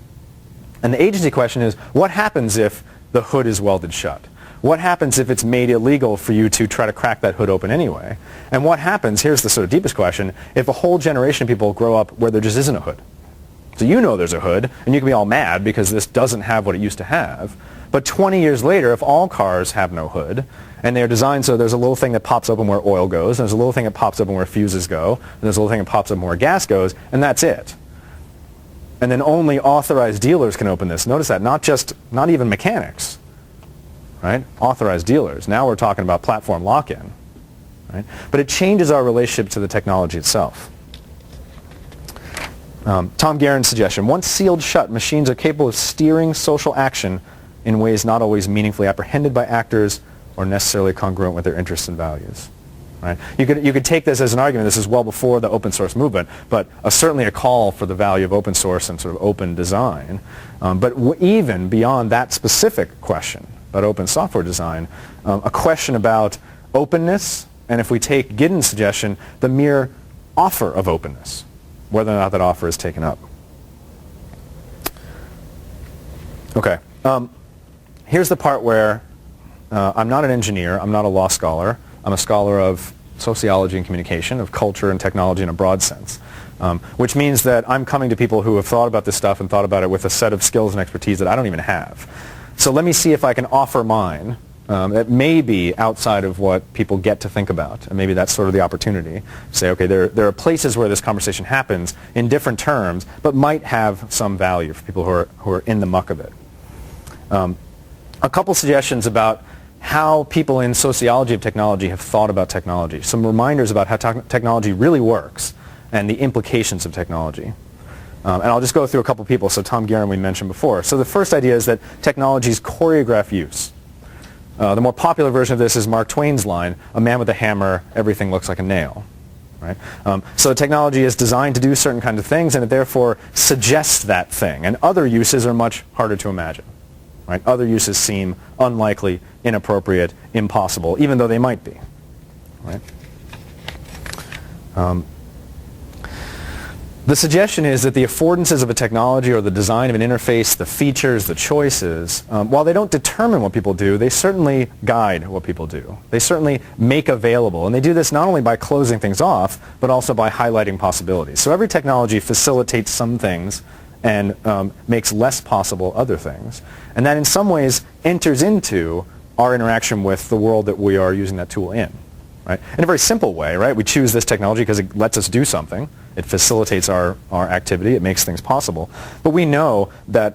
And the agency question is, what happens if the hood is welded shut? What happens if it's made illegal for you to try to crack that hood open anyway? And what happens, here's the sort of deepest question, if a whole generation of people grow up where there just isn't a hood? So you know there's a hood, and you can be all mad because this doesn't have what it used to have. But 20 years later, if all cars have no hood, and they're designed so there's a little thing that pops open where oil goes, and there's a little thing that pops open where fuses go, and there's a little thing that pops open where gas goes, and that's it. And then only authorized dealers can open this. Notice that, not even mechanics, right? Authorized dealers. Now we're talking about platform lock-in, right? But it changes our relationship to the technology itself. Tom Guerin's suggestion: once sealed shut, machines are capable of steering social action in ways not always meaningfully apprehended by actors or necessarily congruent with their interests and values. Right? You could take this as an argument. This is well before the open source movement, but certainly a call for the value of open source and sort of open design. But even beyond that specific question about open software design, a question about openness, and if we take Giddens' suggestion, the mere offer of openness, whether or not that offer is taken up. Okay. Here's the part where I'm not an engineer, I'm not a law scholar, I'm a scholar of sociology and communication, of culture and technology in a broad sense, which means that I'm coming to people who have thought about this stuff and thought about it with a set of skills and expertise that I don't even have. So let me see if I can offer mine that may be outside of what people get to think about, and maybe that's sort of the opportunity. Say, okay, there are places where this conversation happens in different terms, but might have some value for people who are in the muck of it. A couple suggestions about how people in sociology of technology have thought about technology. Some reminders about how technology really works and the implications of technology. And I'll just go through a couple people. So Tom Guerin we mentioned before. So the first idea is that technologies choreograph use. The more popular version of this is Mark Twain's line, "A man with a hammer, everything looks like a nail." Right? So technology is designed to do certain kinds of things, and it therefore suggests that thing. And other uses are much harder to imagine. Right? Other uses seem unlikely, inappropriate, impossible, even though they might be. Right? The suggestion is that the affordances of a technology or the design of an interface, the features, the choices, while they don't determine what people do, they certainly guide what people do. They certainly make available. And they do this not only by closing things off, but also by highlighting possibilities. So every technology facilitates some things and makes less possible other things. And that in some ways enters into our interaction with the world that we are using that tool in. Right? In a very simple way, right? We choose this technology because it lets us do something. It facilitates our activity. It makes things possible. But we know that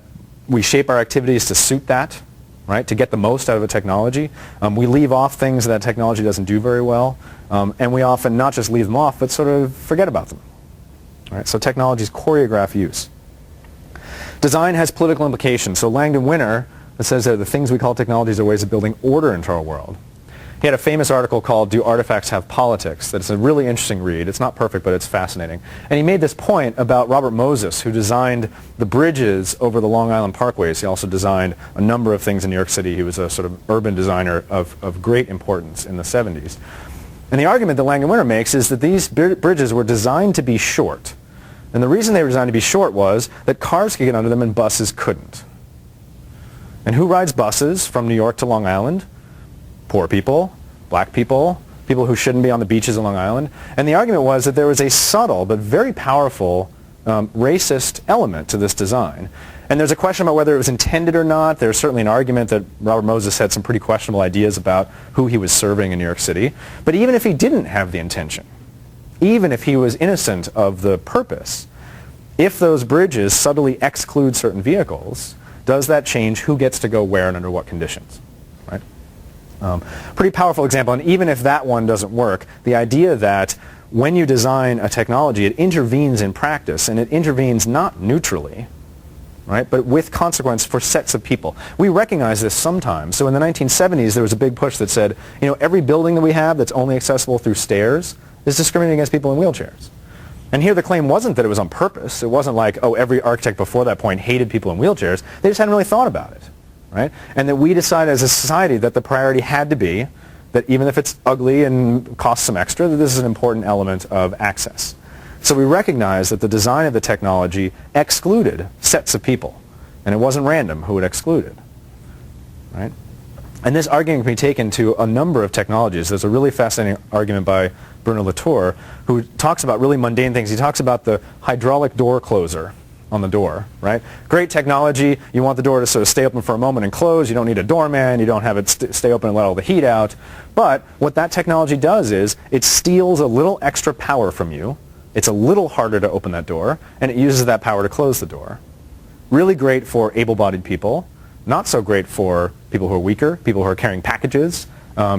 we shape our activities to suit that, right? To get the most out of a technology. We leave off things that technology doesn't do very well. And we often not just leave them off, but sort of forget about them. Right? So technologies choreograph use. Design has political implications. So Langdon Winter says that the things we call technologies are ways of building order into our world. He had a famous article called "Do Artifacts Have Politics?" That's a really interesting read. It's not perfect, but it's fascinating. And he made this point about Robert Moses, who designed the bridges over the Long Island parkways. He also designed a number of things in New York City. He was a sort of urban designer of great importance in the 70s. And the argument that Langdon Winter makes is that these bridges were designed to be short. And the reason they were designed to be short was that cars could get under them and buses couldn't. And who rides buses from New York to Long Island? Poor people, black people, people who shouldn't be on the beaches of Long Island. And the argument was that there was a subtle but very powerful racist element to this design. And there's a question about whether it was intended or not. There's certainly an argument that Robert Moses had some pretty questionable ideas about who he was serving in New York City. But even if he didn't have the intention, even if he was innocent of the purpose, if those bridges subtly exclude certain vehicles, does that change who gets to go where and under what conditions? Right? Pretty powerful example, and even if that one doesn't work, the idea that when you design a technology, it intervenes in practice, and it intervenes not neutrally, right, but with consequence for sets of people. We recognize this sometimes. So in the 1970s, there was a big push that said, every building that we have that's only accessible through stairs is discriminating against people in wheelchairs. And here the claim wasn't that it was on purpose. It wasn't like, every architect before that point hated people in wheelchairs. They just hadn't really thought about it. Right? And that we decided as a society that the priority had to be that even if it's ugly and costs some extra, that this is an important element of access. So we recognized that the design of the technology excluded sets of people. And it wasn't random who it excluded. Right? And this argument can be taken to a number of technologies. There's a really fascinating argument by Bruno Latour who talks about really mundane things. He talks about the hydraulic door closer on the door, right? Great technology. You want the door to sort of stay open for a moment and close. You don't need a doorman. You don't have it stay open and let all the heat out. But what that technology does is it steals a little extra power from you. It's a little harder to open that door, and it uses that power to close the door. Really great for able-bodied people. Not so great for people who are weaker, people who are carrying packages,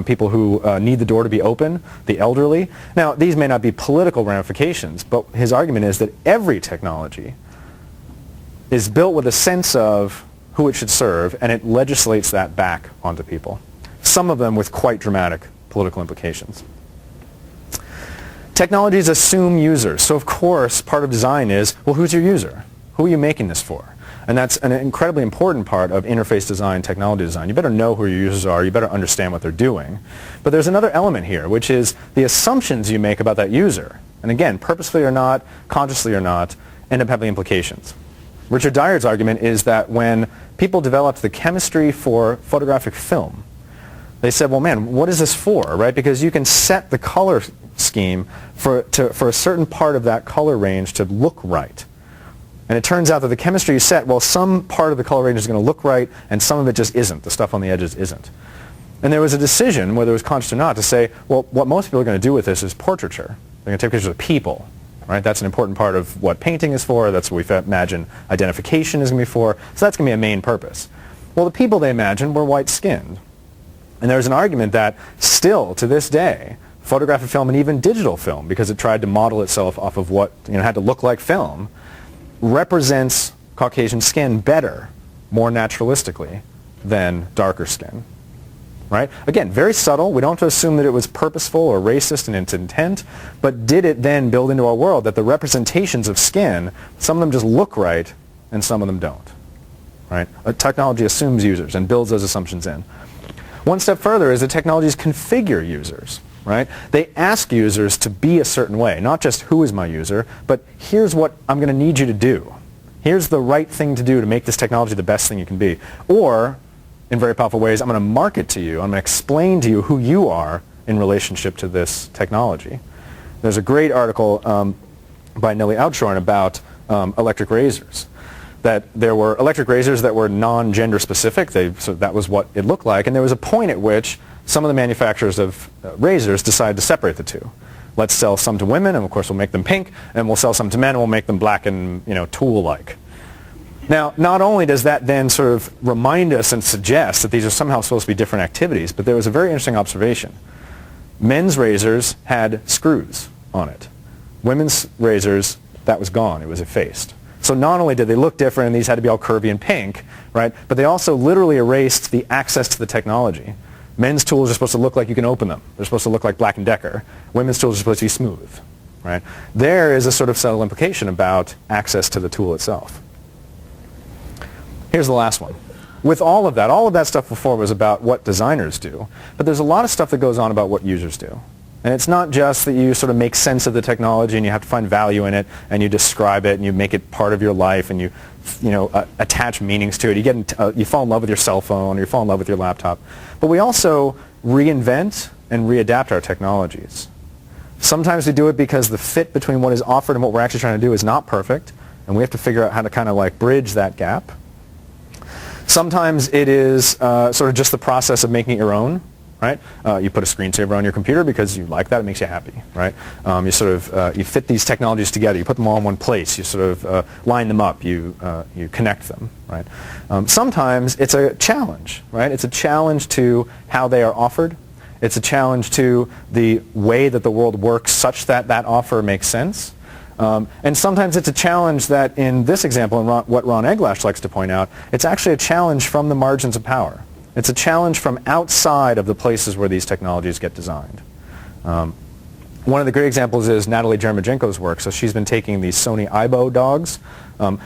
people who need the door to be open, the elderly. Now, these may not be political ramifications, but his argument is that every technology is built with a sense of who it should serve, and it legislates that back onto people, some of them with quite dramatic political implications. Technologies assume users. So, of course, part of design is, well, who's your user? Who are you making this for? And that's an incredibly important part of interface design, technology design. You better know who your users are. You better understand what they're doing. But there's another element here, which is the assumptions you make about that user. And again, purposefully or not, consciously or not, end up having implications. Richard Dyer's argument is that when people developed the chemistry for photographic film, they said, well, man, what is this for, right? Because you can set the color scheme for a certain part of that color range to look right. And it turns out that the chemistry you set, well, some part of the color range is going to look right, and some of it just isn't. The stuff on the edges isn't. And there was a decision, whether it was conscious or not, to say, well, what most people are going to do with this is portraiture. They're going to take pictures of people. Right? That's an important part of what painting is for. That's what we imagine identification is going to be for. So that's going to be a main purpose. Well, the people they imagined were white-skinned. And there's an argument that still, to this day, photographic film and even digital film, because it tried to model itself off of what had to look like film, represents Caucasian skin better, more naturalistically, than darker skin. Right? Again, very subtle. We don't have to assume that it was purposeful or racist in its intent, but did it then build into our world that the representations of skin, some of them just look right and some of them don't? Right? Technology assumes users and builds those assumptions in. One step further is that technologies configure users. Right? They ask users to be a certain way, not just who is my user, but here's what I'm going to need you to do. Here's the right thing to do to make this technology the best thing you can be. Or, in very powerful ways, I'm going to market to you, I'm going to explain to you who you are in relationship to this technology. There's a great article by Nellie Outshorn about electric razors. That there were electric razors that were non-gender specific, so that was what it looked like, and there was a point at which some of the manufacturers of razors decided to separate the two. Let's sell some to women, and of course we'll make them pink, and we'll sell some to men, and we'll make them black and tool-like. Now, not only does that then sort of remind us and suggest that these are somehow supposed to be different activities, but there was a very interesting observation. Men's razors had screws on it. Women's razors, that was gone. It was effaced. So not only did they look different, and these had to be all curvy and pink, right, but they also literally erased the access to the technology. Men's tools are supposed to look like you can open them. They're supposed to look like Black & Decker. Women's tools are supposed to be smooth. Right? There is a sort of subtle implication about access to the tool itself. Here's the last one. With all of that stuff before was about what designers do, but there's a lot of stuff that goes on about what users do. And it's not just that you sort of make sense of the technology and you have to find value in it and you describe it and you make it part of your life and you attach meanings to it. You fall in love with your cell phone or you fall in love with your laptop. But we also reinvent and readapt our technologies. Sometimes we do it because the fit between what is offered and what we're actually trying to do is not perfect, and we have to figure out how to kind of like bridge that gap. Sometimes it is sort of just the process of making it your own. Right? You put a screensaver on your computer because you like that. It makes you happy. Right? You sort of you fit these technologies together. You put them all in one place. You sort of line them up. You connect them. Right? Sometimes it's a challenge. Right? It's a challenge to how they are offered. It's a challenge to the way that the world works such that that offer makes sense. And sometimes it's a challenge that, in this example, and what Ron Eglash likes to point out, it's actually a challenge from the margins of power. It's a challenge from outside of the places where these technologies get designed. One of the great examples is Natalie Jeremijenko's work. So she's been taking these Sony Aibo dogs,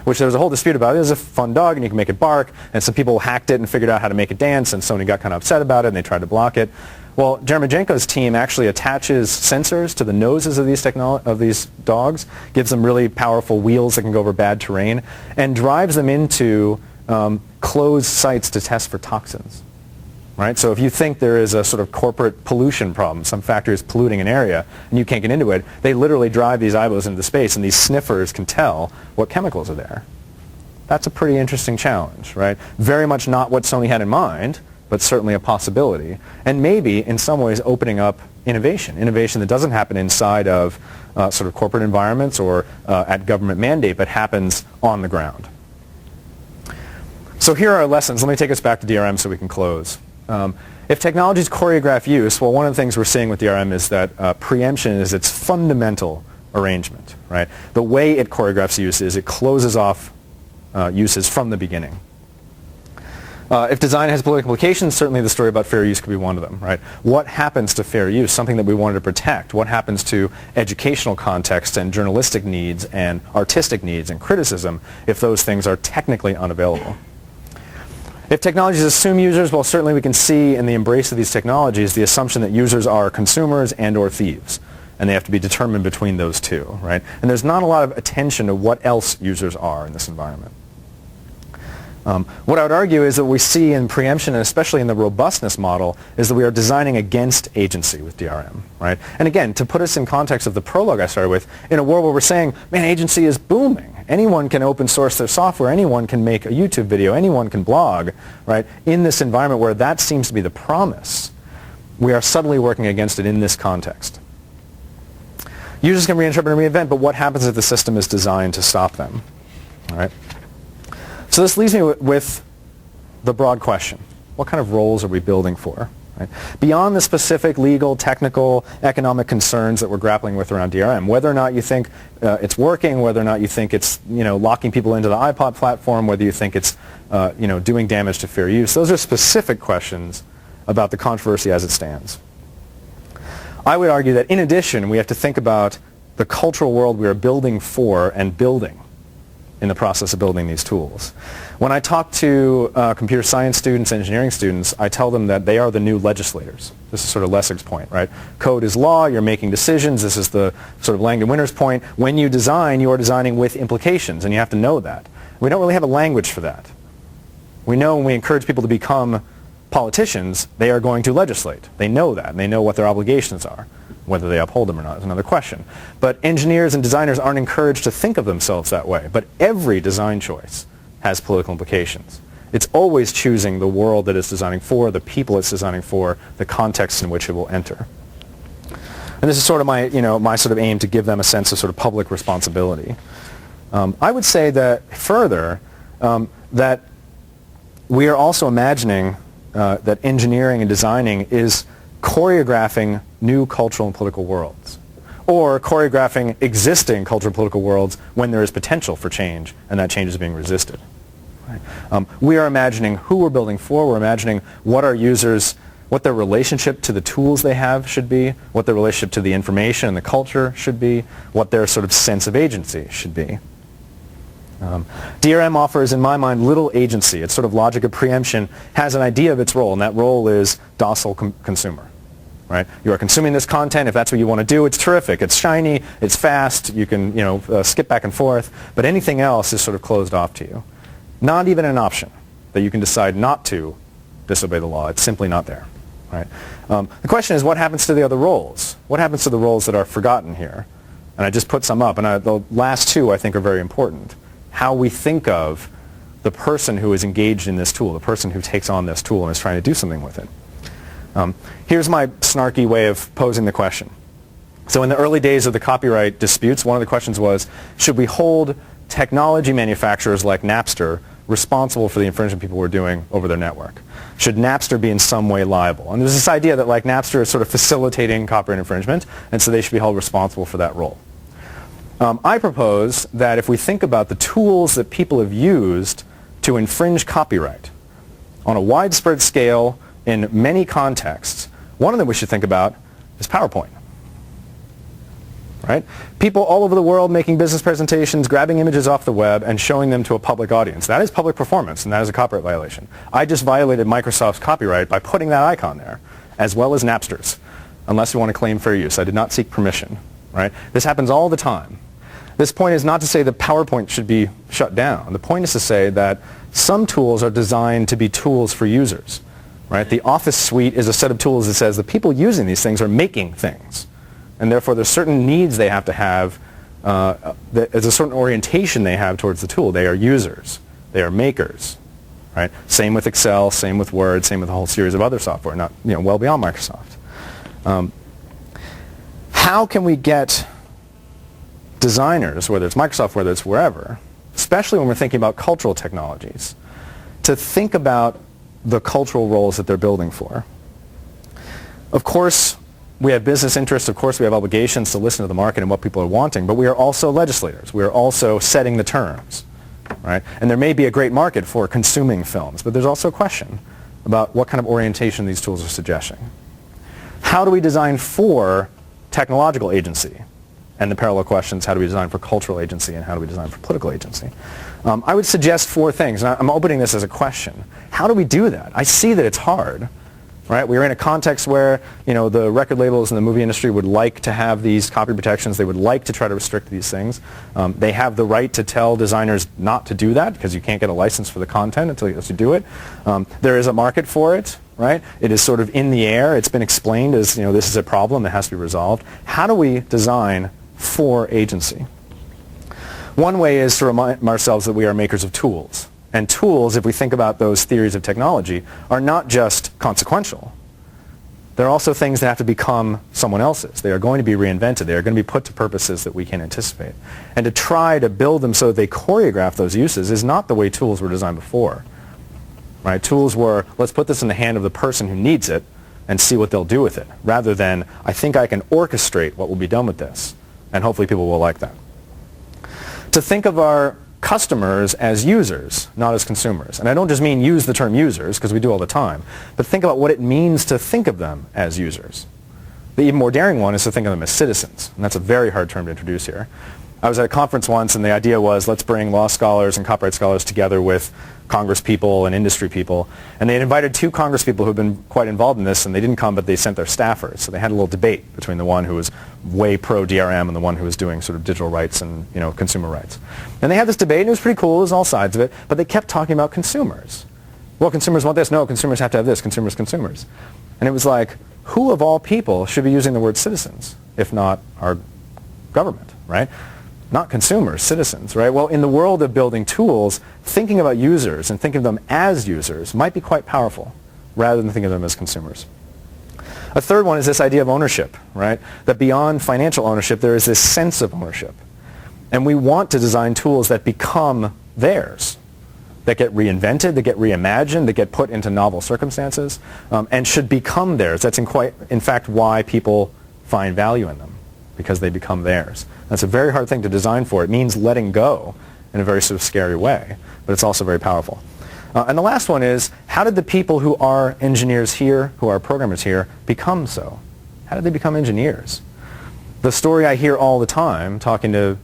which there was a whole dispute about. It was a fun dog, and you can make it bark, and some people hacked it and figured out how to make it dance, and Sony got kind of upset about it, and they tried to block it. Well, Jeremijenko's team actually attaches sensors to the noses of these dogs, gives them really powerful wheels that can go over bad terrain, and drives them into closed sites to test for toxins. right? So if you think there is a sort of corporate pollution problem, some factory is polluting an area, and you can't get into it, they literally drive these eyeballs into space, and these sniffers can tell what chemicals are there. That's a pretty interesting challenge, right? Very much not what Sony had in mind, but certainly a possibility, and maybe in some ways opening up innovation that doesn't happen inside of sort of corporate environments or at government mandate, but happens on the ground. So here are our lessons. Let me take us back to DRM so we can close. If technologies choreograph use, well, one of the things we're seeing with DRM is that preemption is its fundamental arrangement, right? The way it choreographs use is it closes off uses from the beginning. If design has political implications, certainly the story about fair use could be one of them, right? What happens to fair use, something that we wanted to protect? What happens to educational context and journalistic needs and artistic needs and criticism if those things are technically unavailable? If technologies assume users, well, certainly we can see in the embrace of these technologies the assumption that users are consumers and or thieves, and they have to be determined between those two, right? And there's not a lot of attention to what else users are in this environment. What I would argue is that what we see in preemption, and especially in the robustness model, is that we are designing against agency with DRM, right? And again, to put us in context of the prologue I started with, in a world where we're saying, man, agency is booming. Anyone can open source their software. Anyone can make a YouTube video. Anyone can blog, right? In this environment where that seems to be the promise, we are subtly working against it in this context. Users can reinterpret and reinvent, but what happens if the system is designed to stop them, all right? So this leaves me with the broad question. What kind of roles are we building for? Right? Beyond the specific legal, technical, economic concerns that we're grappling with around DRM, whether or not you think it's working, whether or not you think it's locking people into the iPod platform, whether you think it's doing damage to fair use, those are specific questions about the controversy as it stands. I would argue that in addition, we have to think about the cultural world we are building for and building in the process of building these tools. When I talk to computer science students, engineering students, I tell them that they are the new legislators. This is sort of Lessig's point, right? Code is law, you're making decisions. This is the sort of Langdon-Winter's point. When you design, you are designing with implications, and you have to know that. We don't really have a language for that. We know when we encourage people to become politicians, they are going to legislate. They know that, and they know what their obligations are. Whether they uphold them or not is another question. But engineers and designers aren't encouraged to think of themselves that way. But every design choice has political implications. It's always choosing the world that it's designing for, the people it's designing for, the context in which it will enter. And this is sort of my, my sort of aim to give them a sense of sort of public responsibility. I would say that further, that we are also imagining that engineering and designing is choreographing new cultural and political worlds, or choreographing existing cultural and political worlds when there is potential for change and that change is being resisted. Right? We are imagining who we're building for. We're imagining what our users, what their relationship to the tools they have should be, what their relationship to the information and the culture should be, what their sort of sense of agency should be. DRM offers, in my mind, little agency. Its sort of logic of preemption has an idea of its role, and that role is docile consumer. Right? You are consuming this content. If that's what you want to do, it's terrific. It's shiny. It's fast. You can skip back and forth. But anything else is sort of closed off to you. Not even an option that you can decide not to disobey the law. It's simply not there. Right? The question is, what happens to the other roles? What happens to the roles that are forgotten here? And I just put some up. And the last two, I think, are very important. How we think of the person who is engaged in this tool, the person who takes on this tool and is trying to do something with it. Here's my snarky way of posing the question. So in the early days of the copyright disputes, one of the questions was, should we hold technology manufacturers like Napster responsible for the infringement people were doing over their network? Should Napster be in some way liable? And there's this idea that Napster is sort of facilitating copyright infringement, and so they should be held responsible for that role. I propose that if we think about the tools that people have used to infringe copyright on a widespread scale in many contexts, one of them we should think about is PowerPoint. Right? People all over the world making business presentations, grabbing images off the web and showing them to a public audience. That is public performance, and that is a copyright violation. I just violated Microsoft's copyright by putting that icon there, as well as Napster's, unless you want to claim fair use. I did not seek permission. Right? This happens all the time. This point is not to say that PowerPoint should be shut down. The point is to say that some tools are designed to be tools for users. right? The Office suite is a set of tools that says the people using these things are making things. And therefore, there's certain needs they have to have. There's a certain orientation they have towards the tool. They are users. They are makers. Right? Same with Excel, same with Word, same with a whole series of other software, not well beyond Microsoft. How can we get designers, whether it's Microsoft, whether it's wherever, especially when we're thinking about cultural technologies, to think about the cultural roles that they're building for? Of course, we have business interests. Of course, we have obligations to listen to the market and what people are wanting, but we are also legislators. We are also setting the terms. Right? And there may be a great market for consuming films, but there's also a question about what kind of orientation these tools are suggesting. How do we design for technological agency? And the parallel questions, how do we design for cultural agency and how do we design for political agency? I would suggest 4 things, and I'm opening this as a question. How do we do that? I see that it's hard. Right? We are in a context where the record labels and the movie industry would like to have these copy protections. They would like to try to restrict these things. They have the right to tell designers not to do that because you can't get a license for the content until you do it. There is a market for it. Right? It is sort of in the air. It's been explained as this is a problem that has to be resolved. How do we design for agency? One way is to remind ourselves that we are makers of tools. And tools, if we think about those theories of technology, are not just consequential. They're also things that have to become someone else's. They are going to be reinvented. They are going to be put to purposes that we can anticipate. And to try to build them so that they choreograph those uses is not the way tools were designed before. Right? Tools were, let's put this in the hand of the person who needs it and see what they'll do with it, rather than, I think I can orchestrate what will be done with this, and hopefully people will like that. To think of our customers as users, not as consumers. And I don't just mean use the term users, because we do all the time, but think about what it means to think of them as users. The even more daring one is to think of them as citizens, and that's a very hard term to introduce here. I was at a conference once, and the idea was let's bring law scholars and copyright scholars together with Congress people and industry people, and they had invited 2 Congress people who had been quite involved in this, and they didn't come, but they sent their staffers. So they had a little debate between the one who was way pro-DRM and the one who was doing sort of digital rights and consumer rights. And they had this debate, and it was pretty cool. It was all sides of it, but they kept talking about consumers. Well, consumers want this. No, consumers have to have this. Consumers. And it was like, who of all people should be using the word citizens, if not our government, right? Not consumers, citizens, right? Well, in the world of building tools, thinking about users and thinking of them as users might be quite powerful, rather than thinking of them as consumers. A third one is this idea of ownership, right? That beyond financial ownership, there is this sense of ownership. And we want to design tools that become theirs, that get reinvented, that get reimagined, that get put into novel circumstances, and should become theirs. That's in fact why people find value in them, because they become theirs. That's a very hard thing to design for. It means letting go in a very sort of scary way, but it's also very powerful. And the last one is, how did the people who are engineers here, who are programmers here, become so? How did they become engineers? The story I hear all the time, talking to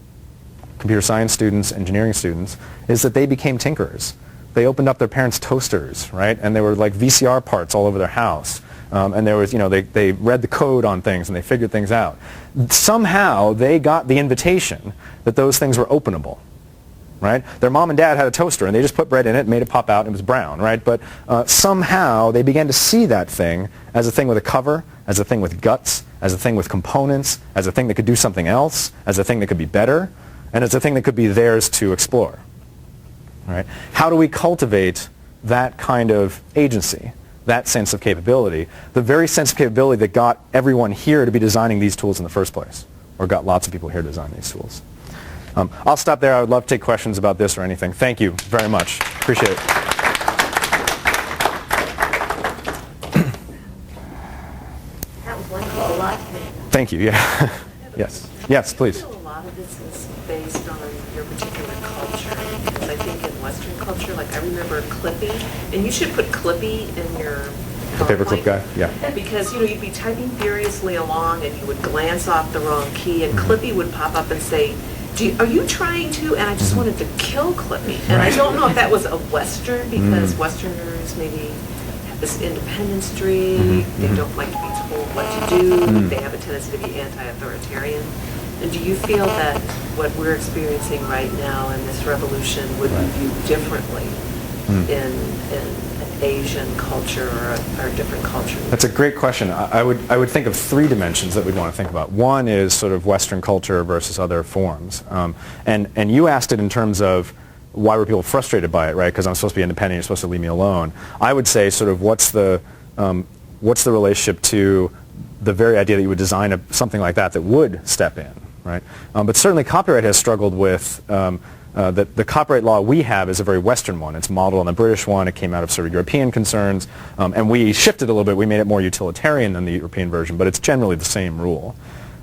computer science students, engineering students, is that they became tinkerers. They opened up their parents' toasters, right? And there were like VCR parts all over their house. And there was, they read the code on things and they figured things out. Somehow they got the invitation that those things were openable, right? Their mom and dad had a toaster and they just put bread in it, made it pop out, and it was brown, right? But somehow they began to see that thing as a thing with a cover, as a thing with guts, as a thing with components, as a thing that could do something else, as a thing that could be better, and as a thing that could be theirs to explore, right? How do we cultivate that kind of agency? That sense of capability, the very sense of capability that got everyone here to be designing these tools in the first place, or got lots of people here to design these tools. I'll stop there. I would love to take questions about this or anything. Thank you very much. Appreciate it. That was wonderful. A lot. Thank you. Yeah. Yes. Yes, please. A lot of this is based on your particular culture, because I think in Western culture, like I remember Clippy, and you should put Clippy in your The paperclip guy? Yeah. Because, you'd be typing furiously along and you would glance off the wrong key and Clippy would pop up and say, are you trying to? And I just wanted to kill Clippy. And I don't know if that was a Western, because Westerners maybe have this independence streak. They don't like to be told what to do. They have a tendency to be anti-authoritarian. And do you feel that what we're experiencing right now in this revolution would be viewed differently in Asian culture or a different culture? That's a great question. I would think of three dimensions that we'd want to think about. One is sort of Western culture versus other forms. And you asked it in terms of why were people frustrated by it, right? Because I'm supposed to be independent, you're supposed to leave me alone. I would say sort of what's the relationship to the very idea that you would design something like that would step in, right? But certainly copyright has struggled with the copyright law we have is a very Western one. It's modeled on the British one. It came out of sort of European concerns. And we shifted a little bit. We made it more utilitarian than the European version, but it's generally the same rule.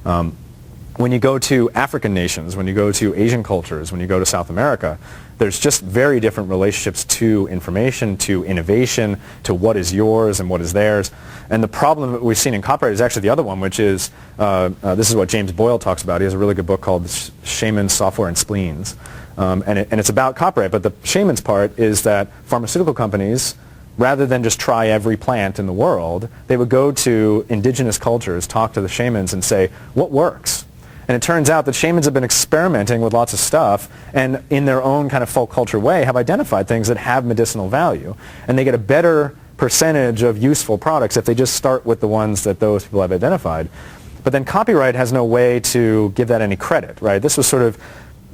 When you go to African nations, when you go to Asian cultures, when you go to South America, there's just very different relationships to information, to innovation, to what is yours and what is theirs. And the problem that we've seen in copyright is actually the other one, which is, this is what James Boyle talks about. He has a really good book called Shaman, Software, and Spleens. And it's about copyright, but the shaman's part is that pharmaceutical companies, rather than just try every plant in the world, they would go to indigenous cultures, talk to the shamans, and say, what works? And it turns out that shamans have been experimenting with lots of stuff and in their own kind of folk culture way have identified things that have medicinal value. And they get a better percentage of useful products if they just start with the ones that those people have identified. But then copyright has no way to give that any credit, right? This was sort of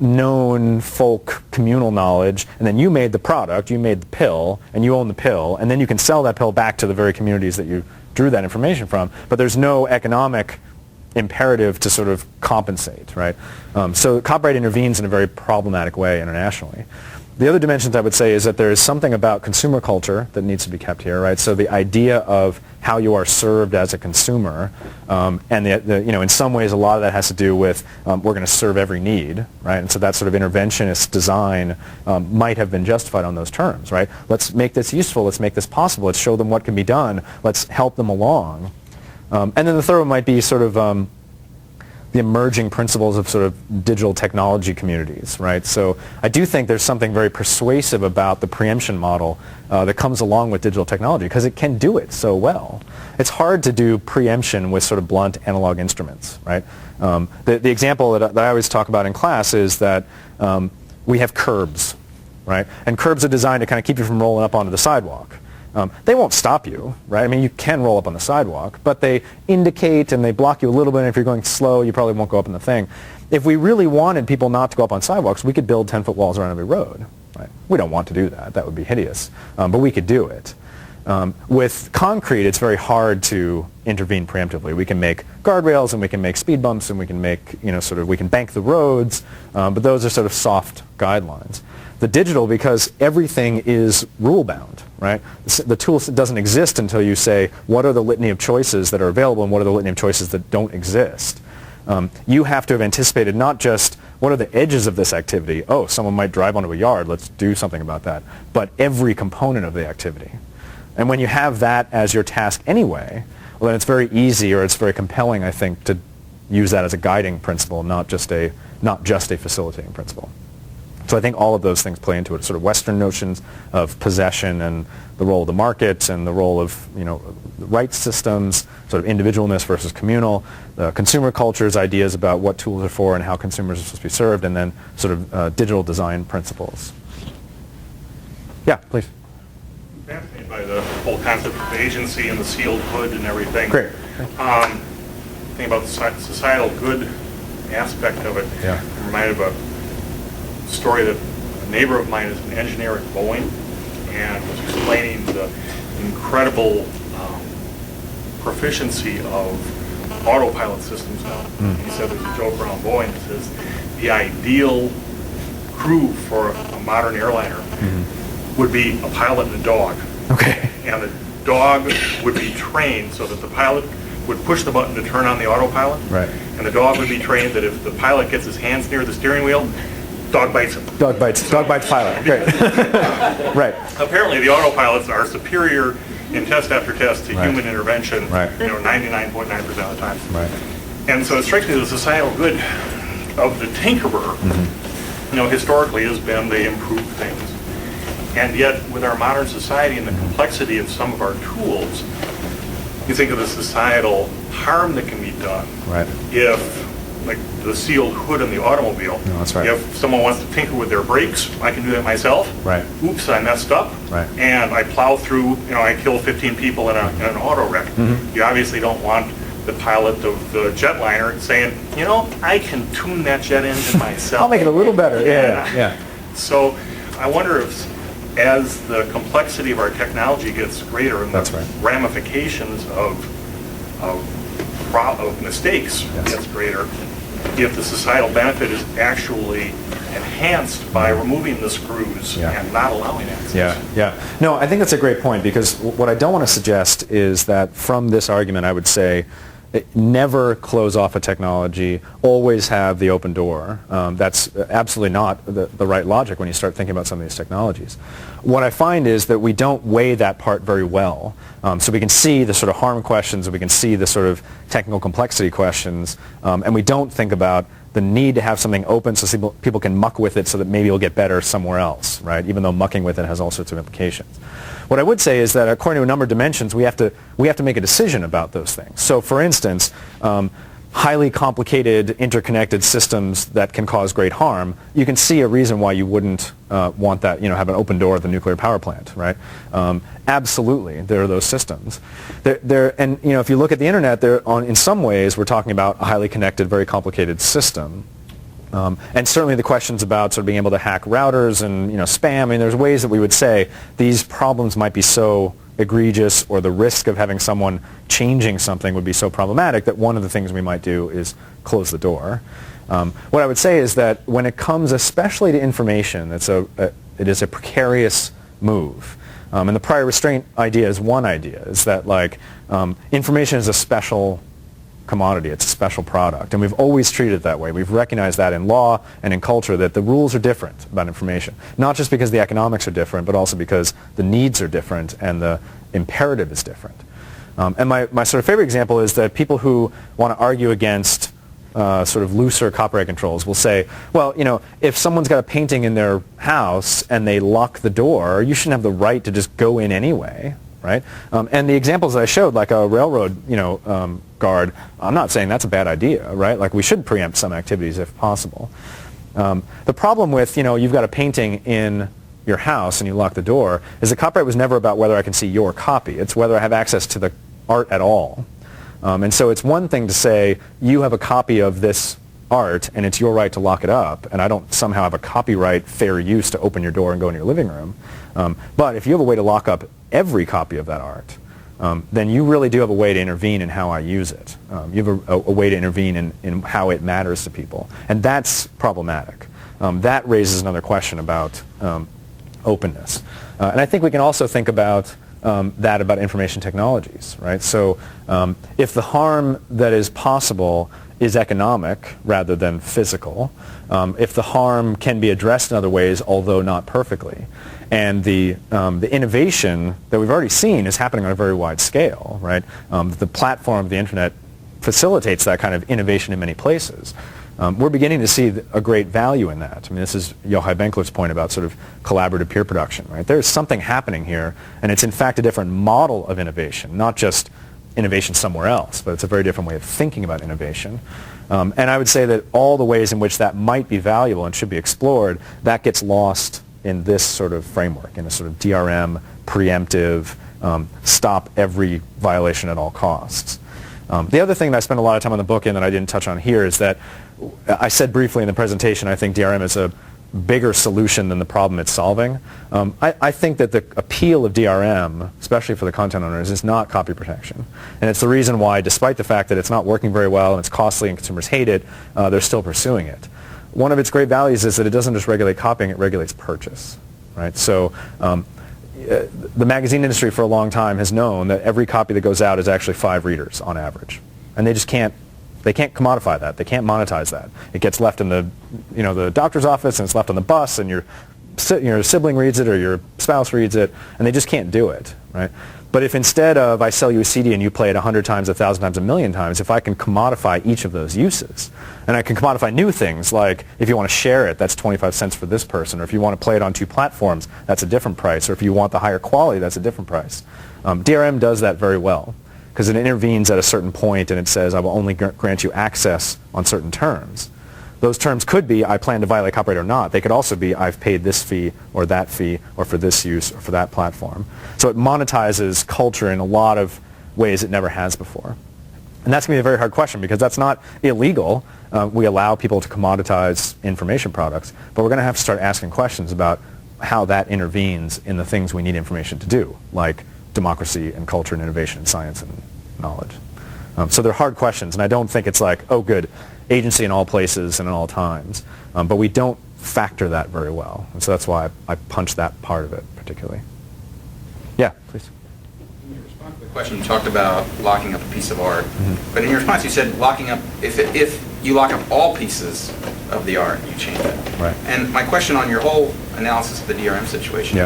known folk communal knowledge, and then you made the product, you made the pill, and you own the pill, and then you can sell that pill back to the very communities that you drew that information from. But there's no economic imperative to sort of compensate, right? So copyright intervenes in a very problematic way internationally. The other dimensions I would say is that there is something about consumer culture that needs to be kept here, right? So the idea of how you are served as a consumer, and in some ways a lot of that has to do with we're going to serve every need, right? And so that sort of interventionist design might have been justified on those terms, right? Let's make this useful. Let's make this possible. Let's show them what can be done. Let's help them along. And then the third one might be sort of the emerging principles of sort of digital technology communities, right? So I do think there's something very persuasive about the preemption model that comes along with digital technology because it can do it so well. It's hard to do preemption with sort of blunt analog instruments, right? The example that I always talk about in class is that we have curbs, right? And curbs are designed to kind of keep you from rolling up onto the sidewalk. They won't stop you, right? I mean, you can roll up on the sidewalk, but they indicate and they block you a little bit. And if you're going slow, you probably won't go up on the thing. If we really wanted people not to go up on sidewalks, we could build 10-foot walls around every road, right? We don't want to do that. That would be hideous. But we could do it. With concrete, it's very hard to intervene preemptively. We can make guardrails and we can make speed bumps and we can make, we can bank the roads, but those are sort of soft guidelines. The digital, because everything is rule-bound, right? The tool doesn't exist until you say, what are the litany of choices that are available and what are the litany of choices that don't exist? You have to have anticipated not just what are the edges of this activity. Oh, someone might drive onto a yard. Let's do something about that. But every component of the activity. And when you have that as your task anyway, well, then it's very easy or it's very compelling, I think, to use that as a guiding principle, not just a facilitating principle. So I think all of those things play into it, sort of Western notions of possession and the role of the market and the role of, rights systems, sort of individualness versus communal, the consumer culture's ideas about what tools are for and how consumers are supposed to be served, and then sort of digital design principles. Yeah, please. I'm fascinated by the whole concept of agency and the sealed hood and everything. Great. Think about the societal good aspect of it. Yeah. I'm reminded of a story that a neighbor of mine is an engineer at Boeing and was explaining the incredible proficiency of autopilot systems now. He said there's a joke around Boeing that says the ideal crew for a modern airliner would be a pilot and a dog. Okay. And the dog would be trained so that the pilot would push the button to turn on the autopilot. Right. And the dog would be trained that if the pilot gets his hands near the steering wheel, dog bites him. Dog bites pilot. Great. Right. Apparently the autopilots are superior in test after test to human intervention, 99.9% of the time. Right. And so it strikes me the societal good of the tinkerer, historically has been they improve things. And yet with our modern society and the complexity of some of our tools, you think of the societal harm that can be done if like the sealed hood in the automobile. No, that's right. If someone wants to tinker with their brakes, I can do that myself. Right. Oops, I messed up. Right. And I plow through, I kill 15 people in an auto wreck. Mm-hmm. You obviously don't want the pilot of the jetliner saying, I can tune that jet engine myself. I'll make it a little better. Yeah. So I wonder if as the complexity of our technology gets greater and That's the right. ramifications of mistakes gets greater, if the societal benefit is actually enhanced by removing the screws and not allowing access. Yeah. No, I think that's a great point, because what I don't want to suggest is that from this argument I would say never close off a technology, always have the open door. That's absolutely not the right logic when you start thinking about some of these technologies. What I find is that we don't weigh that part very well. So we can see the sort of harm questions, and we can see the sort of technical complexity questions, and we don't think about the need to have something open so people can muck with it so that maybe it'll get better somewhere else, right? Even though mucking with it has all sorts of implications. What I would say is that according to a number of dimensions, we have to make a decision about those things. So for instance, highly complicated interconnected systems that can cause great harm, you can see a reason why you wouldn't want that, have an open door at the nuclear power plant, right? Absolutely, there are those systems. And if you look at the internet, in some ways, we're talking about a highly connected, very complicated system. And certainly the questions about sort of being able to hack routers and spam. I mean, there's ways that we would say these problems might be so egregious, or the risk of having someone changing something would be so problematic that one of the things we might do is close the door. What I would say is that when it comes especially to information, it is a precarious move. And the prior restraint idea is one idea, is that information is a special commodity, it's a special product, and we've always treated it that way. We've recognized that in law and in culture, that the rules are different about information, not just because the economics are different, but also because the needs are different and the imperative is different. And my sort of favorite example is that people who want to argue against sort of looser copyright controls will say, well, if someone's got a painting in their house and they lock the door, you shouldn't have the right to just go in anyway. Right? And the examples that I showed, like a railroad, guard, I'm not saying that's a bad idea, right? Like we should preempt some activities if possible. The problem with, you've got a painting in your house and you lock the door is the copyright was never about whether I can see your copy. It's whether I have access to the art at all. And so it's one thing to say, you have a copy of this art and it's your right to lock it up, and I don't somehow have a copyright fair use to open your door and go in your living room. But if you have a way to lock up every copy of that art, then you really do have a way to intervene in how I use it. You have a way to intervene in how it matters to people. And that's problematic. That raises another question about openness. And I think we can also think about that about information technologies, right? So if the harm that is possible is economic rather than physical, if the harm can be addressed in other ways, although not perfectly, and the innovation that we've already seen is happening on a very wide scale, right? The platform of the internet facilitates that kind of innovation in many places. We're beginning to see a great value in that. I mean, this is Yochai Benkler's point about sort of collaborative peer production, right? There's something happening here, and it's in fact a different model of innovation, not just innovation somewhere else, but it's a very different way of thinking about innovation. And I would say that all the ways in which that might be valuable and should be explored, that gets lost in this sort of framework, in a sort of DRM, preemptive, stop every violation at all costs. The other thing that I spent a lot of time on the book in that I didn't touch on here is that I said briefly in the presentation, I think DRM is a bigger solution than the problem it's solving. I think that the appeal of DRM, especially for the content owners, is not copy protection. And it's the reason why, despite the fact that it's not working very well and it's costly and consumers hate it, they're still pursuing it. One of its great values is that it doesn't just regulate copying, it regulates purchase. Right? So the magazine industry for a long time has known that every copy that goes out is actually 5 readers on average. And they just can't commodify that. They can't monetize that. It gets left in the doctor's office, and it's left on the bus, and your sibling reads it or your spouse reads it, and they just can't do it, right? But if instead of I sell you a CD and you play it 100 times, 1,000 times, 1,000,000 times, if I can commodify each of those uses, and I can commodify new things, like if you want to share it, that's 25 cents for this person, or if you want to play it on 2 platforms, that's a different price, or if you want the higher quality, that's a different price. DRM does that very well. because it intervenes at a certain point and it says, I will only grant you access on certain terms. Those terms could be, I plan to violate copyright or not. They could also be, I've paid this fee or that fee or for this use or for that platform. So it monetizes culture in a lot of ways it never has before. And that's going to be a very hard question because that's not illegal. We allow people to commoditize information products, but we're going to have to start asking questions about how that intervenes in the things we need information to do, like democracy and culture and innovation and science and knowledge. So they're hard questions, and I don't think it's like, oh good, agency in all places and in all times. But we don't factor that very well. And so that's why I punch that part of it particularly. Yeah, please. In your response to the question, you talked about locking up a piece of art. But in your response, you said locking up, if you lock up all pieces of the art, you change it. Right. And my question on your whole analysis of the DRM situation,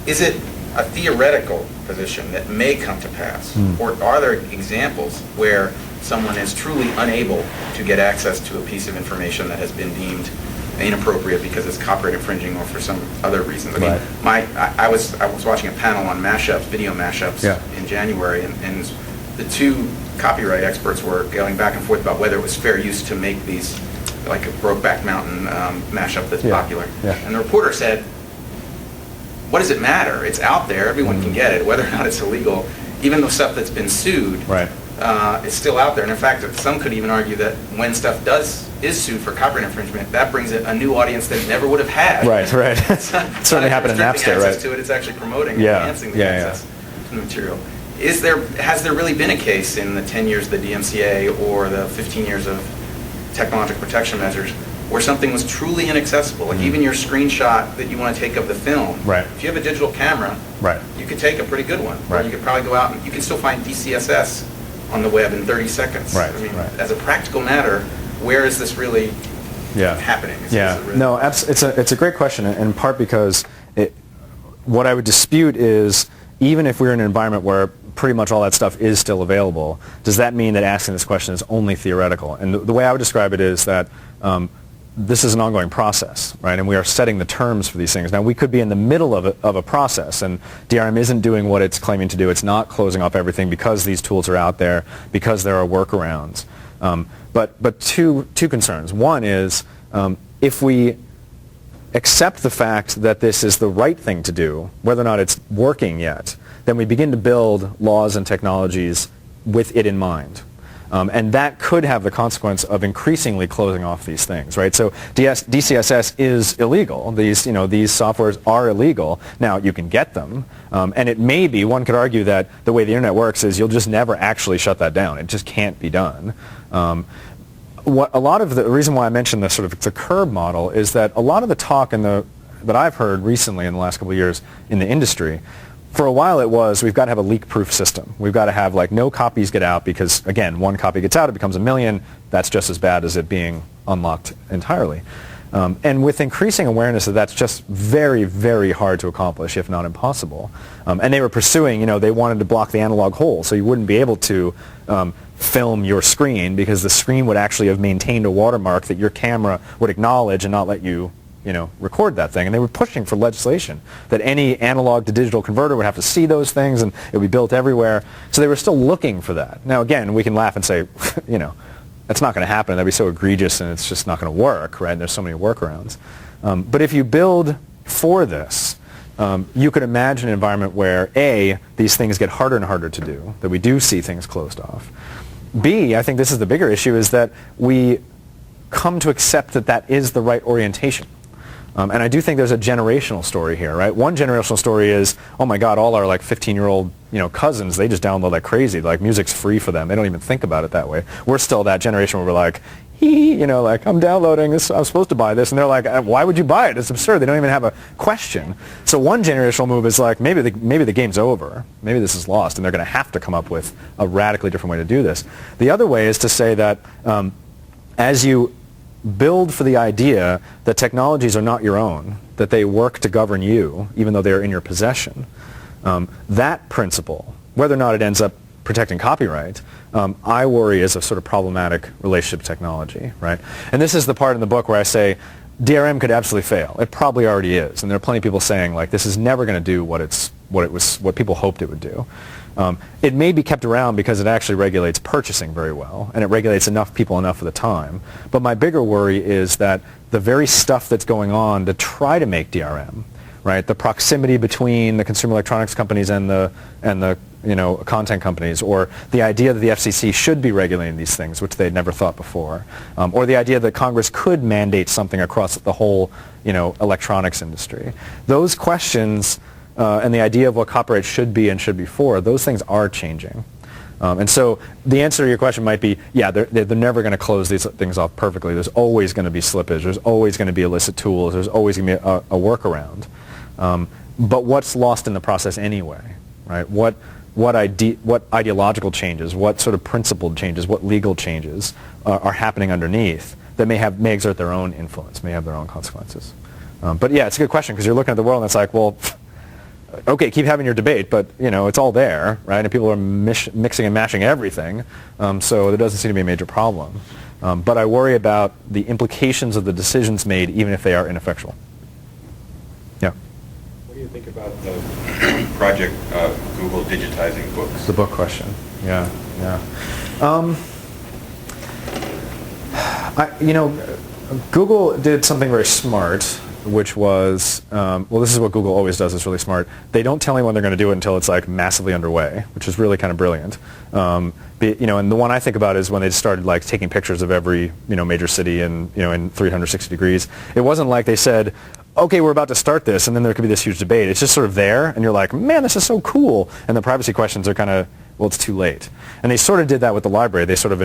is it a theoretical position that may come to pass? Or are there examples where someone is truly unable to get access to a piece of information that has been deemed inappropriate because it's copyright infringing or for some other reasons? I mean, I was watching a panel on mashups, video mashups in January, and the two copyright experts were going back and forth about whether it was fair use to make these, like a Brokeback Mountain mashup that's popular. And the reporter said, what does it matter? It's out there, everyone can get it, whether or not it's illegal. Even the stuff that's been sued, it's still out there. And in fact, some could even argue that when stuff is sued for copyright infringement, that brings it a new audience that it never would have had. Right. It certainly happened in Napster, right? To it, it's actually promoting and enhancing the access to the material. Has there really been a case in the 10 years of the DMCA or the 15 years of technological protection measures where something was truly inaccessible? Like even your screenshot that you want to take of the film, if you have a digital camera, you could take a pretty good one. Or you could probably go out and you can still find DCSS on the web in 30 seconds. I mean, as a practical matter, where is this really happening? No, it's a great question, in part because what I would dispute is, even if we're in an environment where pretty much all that stuff is still available, does that mean that asking this question is only theoretical? And the way I would describe it is that this is an ongoing process, right? And we are setting the terms for these things. Now, we could be in the middle of a process, and DRM isn't doing what it's claiming to do. It's not closing off everything because these tools are out there, because there are workarounds. But two concerns. One is, if we accept the fact that this is the right thing to do, whether or not it's working yet, then we begin to build laws and technologies with it in mind. And that could have the consequence of increasingly closing off these things, right? So DCSS is illegal. These softwares are illegal. Now, you can get them, and it may be, one could argue that the way the internet works is you'll just never actually shut that down. It just can't be done. A lot of the reason why I mentioned the curb model is that a lot of the talk that I've heard recently in the last couple of years in the industry, for a while it was, we've got to have a leak-proof system. We've got to have, no copies get out because, again, one copy gets out, it becomes 1 million. That's just as bad as it being unlocked entirely. And with increasing awareness that that's just very, very hard to accomplish, if not impossible. And they were pursuing, they wanted to block the analog hole, so you wouldn't be able to film your screen because the screen would actually have maintained a watermark that your camera would acknowledge and not let you record that thing. And they were pushing for legislation that any analog to digital converter would have to see those things and it would be built everywhere. So they were still looking for that. Now, again, we can laugh and say, that's not going to happen. That'd be so egregious and it's just not going to work, right? And there's so many workarounds. But if you build for this, you could imagine an environment where, A, these things get harder and harder to do, that we do see things closed off. B, I think this is the bigger issue, is that we come to accept that that is the right orientation. And I do think there's a generational story here, right? One generational story is, oh my God, all our 15-year-old cousins, they just download like crazy. Music's free for them. They don't even think about it that way. We're still that generation where we're like, I'm downloading this, I'm supposed to buy this. And they're like, why would you buy it? It's absurd. They don't even have a question. So one generational move is like, maybe the game's over. Maybe this is lost. And they're going to have to come up with a radically different way to do this. The other way is to say that as you build for the idea that technologies are not your own, that they work to govern you, even though they're in your possession, that principle, whether or not it ends up protecting copyright, I worry is a sort of problematic relationship to technology, right? And this is the part in the book where I say DRM could absolutely fail. It probably already is. And there are plenty of people saying, this is never going to do what it's what people hoped it would do. It may be kept around because it actually regulates purchasing very well, and it regulates enough people enough of the time. But my bigger worry is that the very stuff that's going on to try to make DRM, right, the proximity between the consumer electronics companies and the content companies, or the idea that the FCC should be regulating these things, which they'd never thought before, or the idea that Congress could mandate something across the whole electronics industry. Those questions and the idea of what copyright should be and should be for, those things are changing. And so the answer to your question might be, yeah, they're never going to close these things off perfectly. There's always going to be slippage. There's always going to be illicit tools. There's always going to be a workaround. But what's lost in the process anyway, right? What ideological changes, what sort of principled changes, what legal changes are happening underneath that may exert their own influence, may have their own consequences. But yeah, it's a good question, because you're looking at the world and it's like, well, okay, keep having your debate, but it's all there, right? And people are mixing and mashing everything, so there doesn't seem to be a major problem. But I worry about the implications of the decisions made, even if they are ineffectual. Yeah. What do you think about the project of Google digitizing books? The book question. Yeah. Google did something very smart, which was, this is what Google always does. It's really smart. They don't tell anyone they're going to do it until it's like massively underway, which is really kind of brilliant. And the one I think about is when they started like taking pictures of every major city in 360 degrees. It wasn't like they said, okay, we're about to start this, and then there could be this huge debate. It's just sort of there, and you're like, man, this is so cool. And the privacy questions are kind of, well, it's too late. And they sort of did that with the library. They sort of,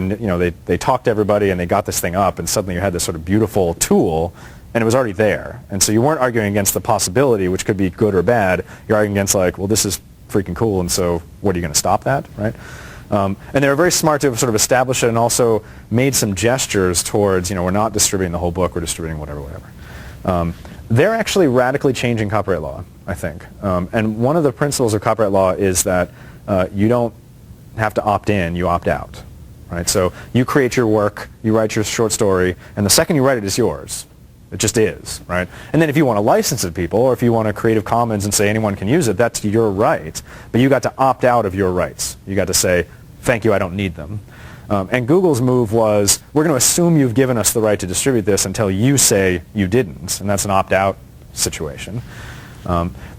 they talked to everybody, and they got this thing up, and suddenly you had this sort of beautiful tool, and it was already there. And so you weren't arguing against the possibility, which could be good or bad. You're arguing against like, well, this is freaking cool, and so what, are you going to stop that, right? And they were very smart to sort of establish it, and also made some gestures towards, we're not distributing the whole book, we're distributing whatever. They're actually radically changing copyright law, I think. And one of the principles of copyright law is that you don't have to opt in, you opt out. Right? So you create your work, you write your short story, and the second you write it, it's yours. It just is, right? And then if you want to license it to people, or if you want to Creative Commons and say anyone can use it, that's your right. But you got to opt out of your rights. You got to say, thank you, I don't need them. And Google's move was, we're going to assume you've given us the right to distribute this until you say you didn't, and that's an opt-out situation.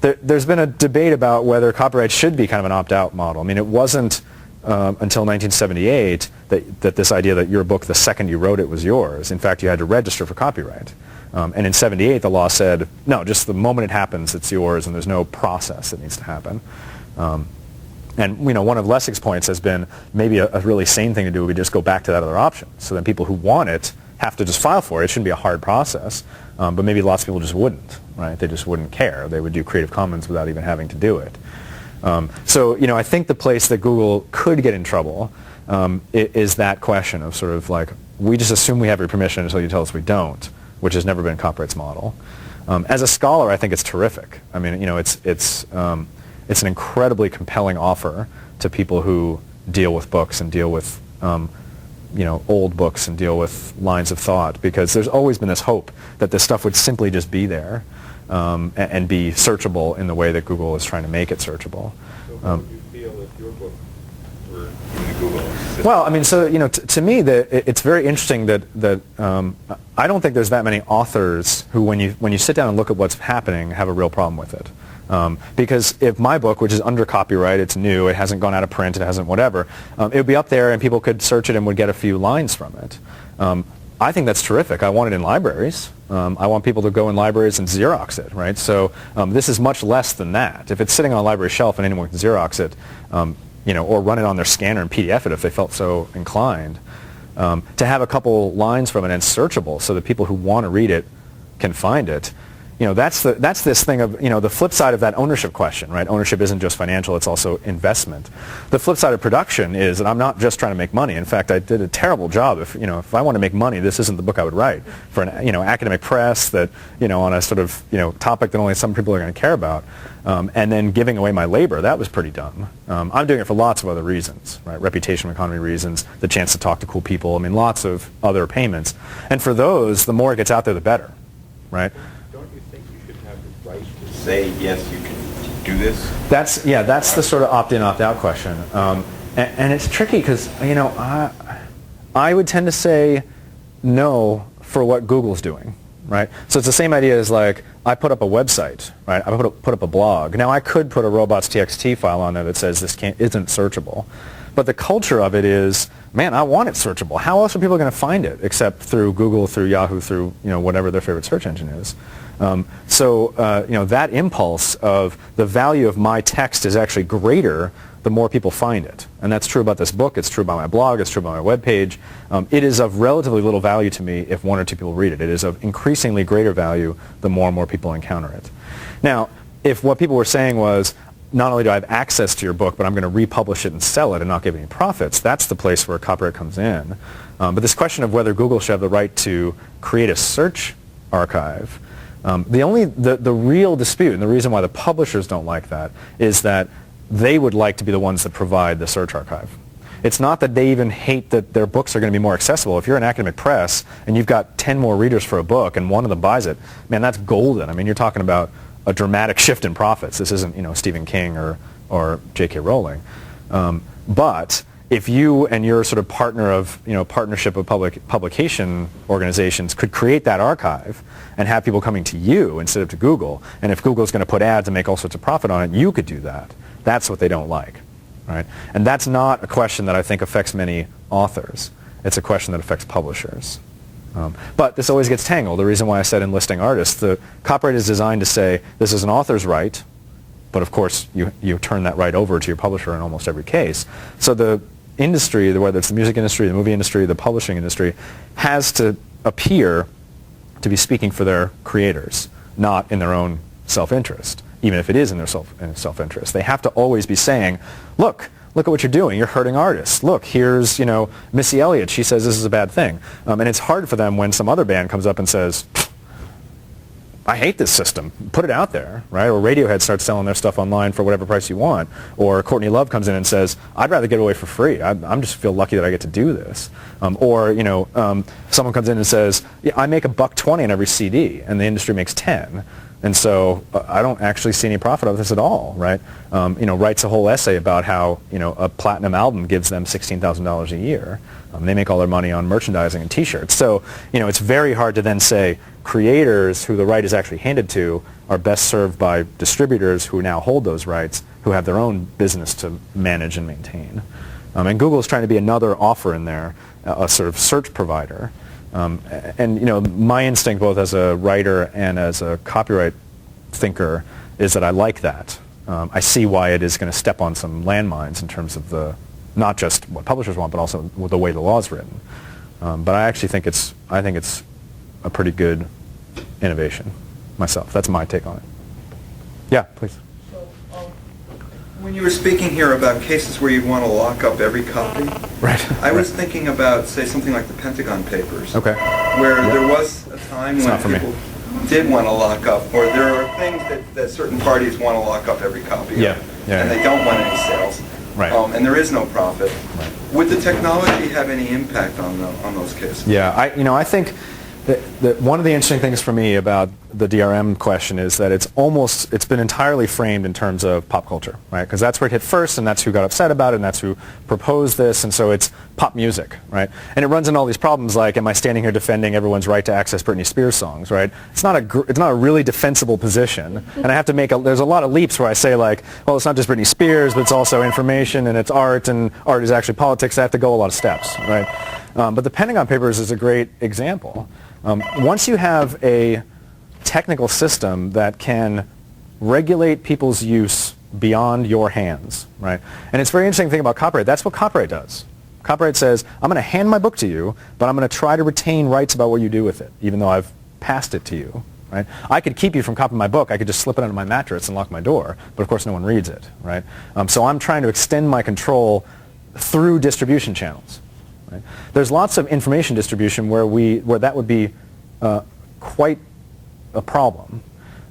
There's been a debate about whether copyright should be kind of an opt-out model. I mean, it wasn't until 1978 that this idea that your book, the second you wrote it, was yours. In fact, you had to register for copyright. And in 78, the law said, no, just the moment it happens, it's yours, and there's no process that needs to happen. And one of Lessig's points has been maybe a really sane thing to do would be just go back to that other option. So then people who want it have to just file for it. It shouldn't be a hard process, but maybe lots of people just wouldn't, right? They just wouldn't care. They would do Creative Commons without even having to do it. So I think the place that Google could get in trouble is that question of sort of like, we just assume we have your permission until you tell us we don't, which has never been copyright's model. As a scholar, I think it's terrific. I mean, it's an incredibly compelling offer to people who deal with books and deal with old books and deal with lines of thought, because there's always been this hope that this stuff would simply just be there and be searchable in the way that Google is trying to make it searchable. So how would you feel if your book were in the Google system? Well, I mean, so to me, it's very interesting that I don't think there's that many authors who, when you sit down and look at what's happening, have a real problem with it. Because if my book, which is under copyright, it's new, it hasn't gone out of print, it hasn't whatever, it would be up there and people could search it and would get a few lines from it. I think that's terrific. I want it in libraries. I want people to go in libraries and Xerox it, right? So this is much less than that. If it's sitting on a library shelf and anyone can Xerox it, or run it on their scanner and PDF it if they felt so inclined, to have a couple lines from it and searchable so that people who want to read it can find it. That's this thing of, the flip side of that ownership question, right? Ownership isn't just financial, it's also investment. The flip side of production is that I'm not just trying to make money. In fact, I did a terrible job. If I want to make money, this isn't the book I would write for an, academic press that, on a sort of, topic that only some people are going to care about. And then giving away my labor, that was pretty dumb. I'm doing it for lots of other reasons, right? Reputational economy reasons, the chance to talk to cool people. I mean, lots of other payments. And for those, the more it gets out there, the better, right? Don't you think you should have the right to say, yes, you can do this? That's the sort of opt-in, opt-out question. And it's tricky because, I would tend to say no for what Google's doing, right? So it's the same idea as like, I put up a website, right? I put up a blog. Now I could put a robots.txt file on there that says this isn't searchable. But the culture of it is, man, I want it searchable. How else are people going to find it except through Google, through Yahoo, through whatever their favorite search engine is? That impulse of the value of my text is actually greater the more people find it. And that's true about this book. It's true about my blog. It's true about my webpage. It is of relatively little value to me if one or two people read it. It is of increasingly greater value the more and more people encounter it. Now, if what people were saying was, not only do I have access to your book, but I'm going to republish it and sell it and not give any profits, that's the place where copyright comes in. But this question of whether Google should have the right to create a search archive, the real dispute, and the reason why the publishers don't like that, is that they would like to be the ones that provide the search archive. It's not that they even hate that their books are going to be more accessible. If you're an academic press and you've got 10 more readers for a book and one of them buys it, man, that's golden. I mean, you're talking about a dramatic shift in profits. This isn't, Stephen King or J.K. Rowling. But if you and your sort of partnership of publication organizations could create that archive and have people coming to you instead of to Google, and if Google's going to put ads and make all sorts of profit on it, you could do that. That's what they don't like, right? And that's not a question that I think affects many authors. It's a question that affects publishers. But this always gets tangled. The reason why I said enlisting artists, the copyright is designed to say this is an author's right, but of course you turn that right over to your publisher in almost every case. So the industry, whether it's the music industry, the movie industry, the publishing industry, has to appear to be speaking for their creators, not in their own self-interest, even if it is in their self-interest. They have to always be saying, look at what you're doing. You're hurting artists. Look, here's, Missy Elliott. She says this is a bad thing. And it's hard for them when some other band comes up and says, I hate this system. Put it out there, right? Or Radiohead starts selling their stuff online for whatever price you want. Or Courtney Love comes in and says, I'd rather get away for free. I'm just feel lucky that I get to do this. Someone comes in and says, yeah, I make $1.20 on every CD, and the industry makes 10. And so I don't actually see any profit out of this at all, right? Writes a whole essay about how, a platinum album gives them $16,000 a year. They make all their money on merchandising and T-shirts. So, it's very hard to then say creators who the right is actually handed to are best served by distributors who now hold those rights, who have their own business to manage and maintain. And Google is trying to be another offer in there, a sort of search provider. My instinct both as a writer and as a copyright thinker is that I like that. I see why it is going to step on some landmines in terms of not just what publishers want, but also the way the law is written. But I actually think it's a pretty good innovation myself. That's my take on it. Yeah, please. When you were speaking here about cases where you want to lock up every copy, right? I was thinking about, say, something like the Pentagon Papers, okay, where there was a time when people did want to lock up, or there are things that certain parties want to lock up every copy of, and they don't want any sales, right? And there is no profit. Right. Would the technology have any impact on those cases? Yeah, I think that one of the interesting things for me about the DRM question is that it's been entirely framed in terms of pop culture, right? Because that's where it hit first, and that's who got upset about it, and that's who proposed this, and so it's pop music, right? And it runs into all these problems like, am I standing here defending everyone's right to access Britney Spears songs, right? It's not a really defensible position, and I have to there's a lot of leaps where I say like, well, it's not just Britney Spears, but it's also information, and it's art, and art is actually politics. I have to go a lot of steps, right? But the Pentagon Papers is a great example. Once you have a technical system that can regulate people's use beyond your hands, right? And it's a very interesting thing about copyright. That's what copyright does. Copyright says, I'm going to hand my book to you, but I'm going to try to retain rights about what you do with it, even though I've passed it to you, right? I could keep you from copying my book. I could just slip it under my mattress and lock my door, but of course no one reads it, right? So I'm trying to extend my control through distribution channels. Right? There's lots of information distribution where that would be quite a problem.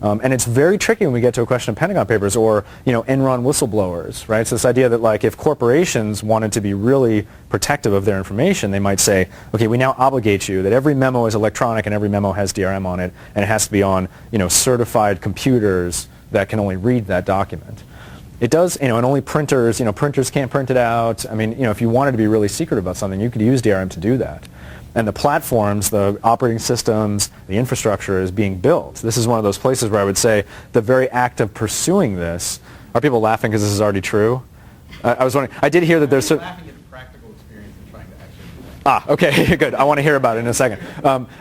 And it's very tricky when we get to a question of Pentagon Papers or Enron whistleblowers, right? So this idea that like if corporations wanted to be really protective of their information, they might say, okay, we now obligate you that every memo is electronic and every memo has DRM on it, and it has to be on certified computers that can only read that document. It does, and only printers, printers can't print it out. I mean, if you wanted to be really secret about something, you could use DRM to do that. And the platforms, the operating systems, the infrastructure is being built. This is one of those places where I would say the very act of pursuing this, are people laughing because this is already true? I was wondering, I did hear that there's... laughing at the practical experience and trying to actually... Okay, good. I want to hear about it in a second.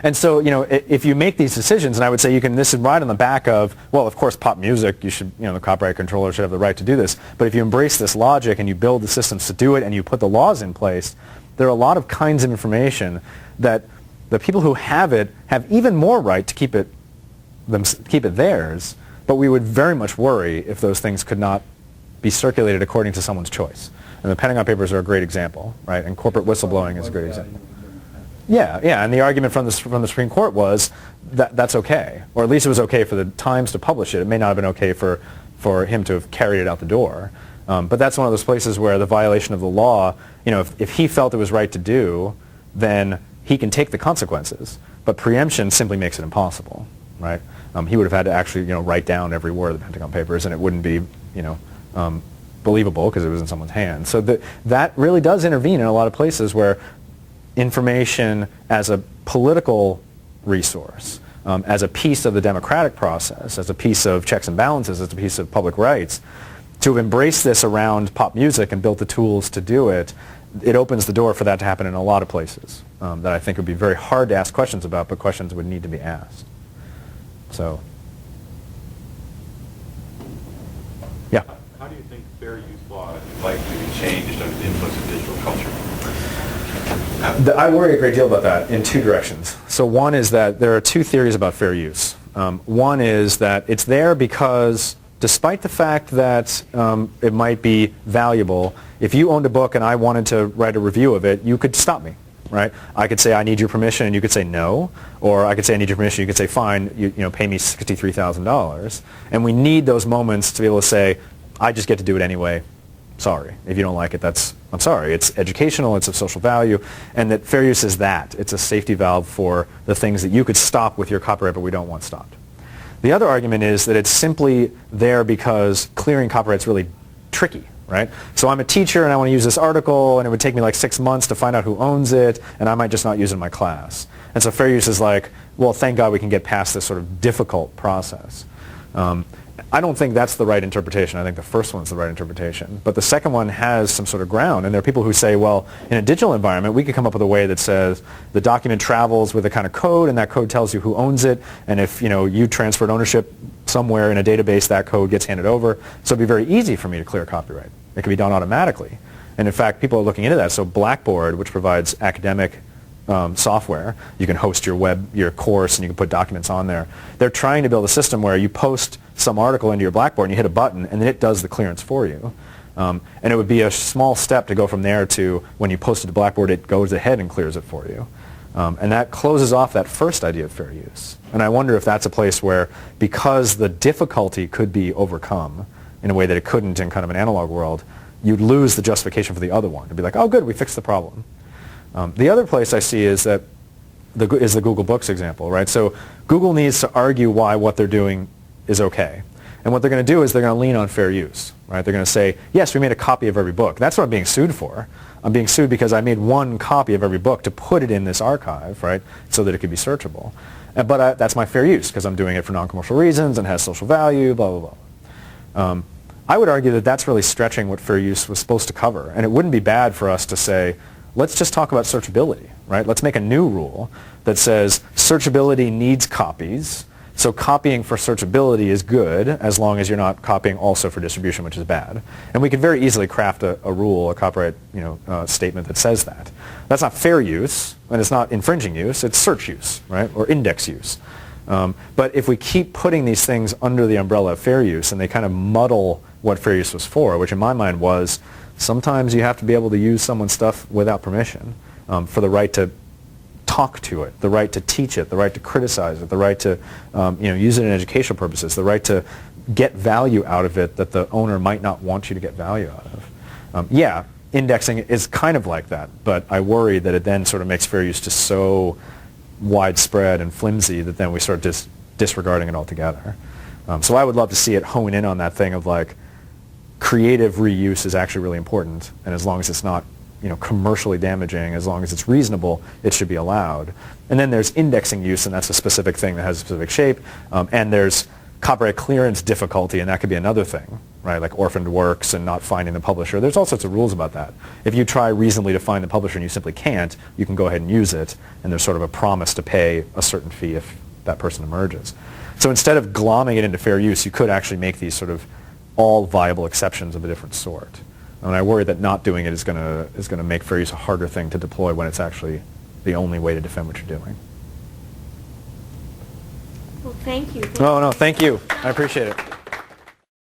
And so, if you make these decisions, and I would say this is right on the back of, well, of course, pop music, you should, the copyright controller should have the right to do this. But if you embrace this logic and you build the systems to do it and you put the laws in place, there are a lot of kinds of information that the people who have it have even more right to keep it theirs, but we would very much worry if those things could not be circulated according to someone's choice. And the Pentagon Papers are a great example, right? And corporate whistleblowing is a great example. Yeah, and the argument from the Supreme Court was that that's okay, or at least it was okay for the Times to publish it. It may not have been okay for him to have carried it out the door. But that's one of those places where the violation of the law, if he felt it was right to do, then he can take the consequences. But preemption simply makes it impossible, right? He would have had to actually, write down every word of the Pentagon Papers, and it wouldn't be, believable because it was in someone's hands. So that really does intervene in a lot of places where information as a political resource, as a piece of the democratic process, as a piece of checks and balances, as a piece of public rights, to have embraced this around pop music and built the tools to do it, it opens the door for that to happen in a lot of places that I think would be very hard to ask questions about, but questions would need to be asked. So, yeah. How do you think fair use law is likely to be changed under the influence of digital culture? I worry a great deal about that in two directions. So one is that there are two theories about fair use. One is that it's there because despite the fact that it might be valuable, if you owned a book and I wanted to write a review of it, you could stop me, right? I could say, I need your permission, and you could say no. Or I could say, I need your permission, you could say, fine, pay me $63,000. And we need those moments to be able to say, I just get to do it anyway. Sorry. If you don't like it, I'm sorry. It's educational, it's of social value, and that fair use is that. It's a safety valve for the things that you could stop with your copyright, but we don't want stopped. The other argument is that it's simply there because clearing copyright is really tricky, right? So I'm a teacher and I want to use this article, and it would take me like 6 months to find out who owns it, and I might just not use it in my class. And so fair use is like, well, thank God we can get past this sort of difficult process. I don't think that's the right interpretation. I think the first one's the right interpretation. But the second one has some sort of ground. And there are people who say, well, in a digital environment, we could come up with a way that says the document travels with a kind of code, and that code tells you who owns it. And if you transferred ownership somewhere in a database, that code gets handed over. So it'd be very easy for me to clear copyright. It can be done automatically. And in fact, people are looking into that. So Blackboard, which provides academic software, you can host your course, and you can put documents on there. They're trying to build a system where you post some article into your Blackboard and you hit a button, and then it does the clearance for you. And it would be a small step to go from there to when you post it to Blackboard, it goes ahead and clears it for you. And that closes off that first idea of fair use. And I wonder if that's a place where, because the difficulty could be overcome in a way that it couldn't in kind of an analog world, you'd lose the justification for the other one. It'd be like, oh, good, we fixed the problem. The other place I see is that the Google Books example, right? So Google needs to argue why what they're doing is okay. And what they're going to do is they're going to lean on fair use, right? They're going to say, yes, we made a copy of every book. That's what I'm being sued for. I'm being sued because I made one copy of every book to put it in this archive, right, so that it could be searchable. But that's my fair use because I'm doing it for non-commercial reasons and has social value, blah, blah, blah. I would argue that that's really stretching what fair use was supposed to cover. And it wouldn't be bad for us to say, let's just talk about searchability, right? Let's make a new rule that says searchability needs copies. So copying for searchability is good as long as you're not copying also for distribution, which is bad. And we could very easily craft a rule, a copyright statement that says that. That's not fair use, and it's not infringing use. It's search use, right, or index use. But if we keep putting these things under the umbrella of fair use, and they kind of muddle what fair use was for, which in my mind was sometimes you have to be able to use someone's stuff without permission for the right to talk to it, the right to teach it, the right to criticize it, the right to use it in educational purposes, the right to get value out of it that the owner might not want you to get value out of. Yeah, indexing is kind of like that, but I worry that it then sort of makes fair use just so widespread and flimsy that then we start disregarding it altogether. So I would love to see it hone in on that thing of like, creative reuse is actually really important, and as long as it's not commercially damaging, as long as it's reasonable, it should be allowed. And then there's indexing use, and that's a specific thing that has a specific shape. And there's copyright clearance difficulty, and that could be another thing, right? Like orphaned works and not finding the publisher. There's all sorts of rules about that. If you try reasonably to find the publisher and you simply can't, you can go ahead and use it, and there's sort of a promise to pay a certain fee if that person emerges. So instead of glomming it into fair use, you could actually make these sort of all viable exceptions of a different sort. And I worry that not doing it is going to make fair use a harder thing to deploy when it's actually the only way to defend what you're doing. Well, thank you. No, thank you. I appreciate it.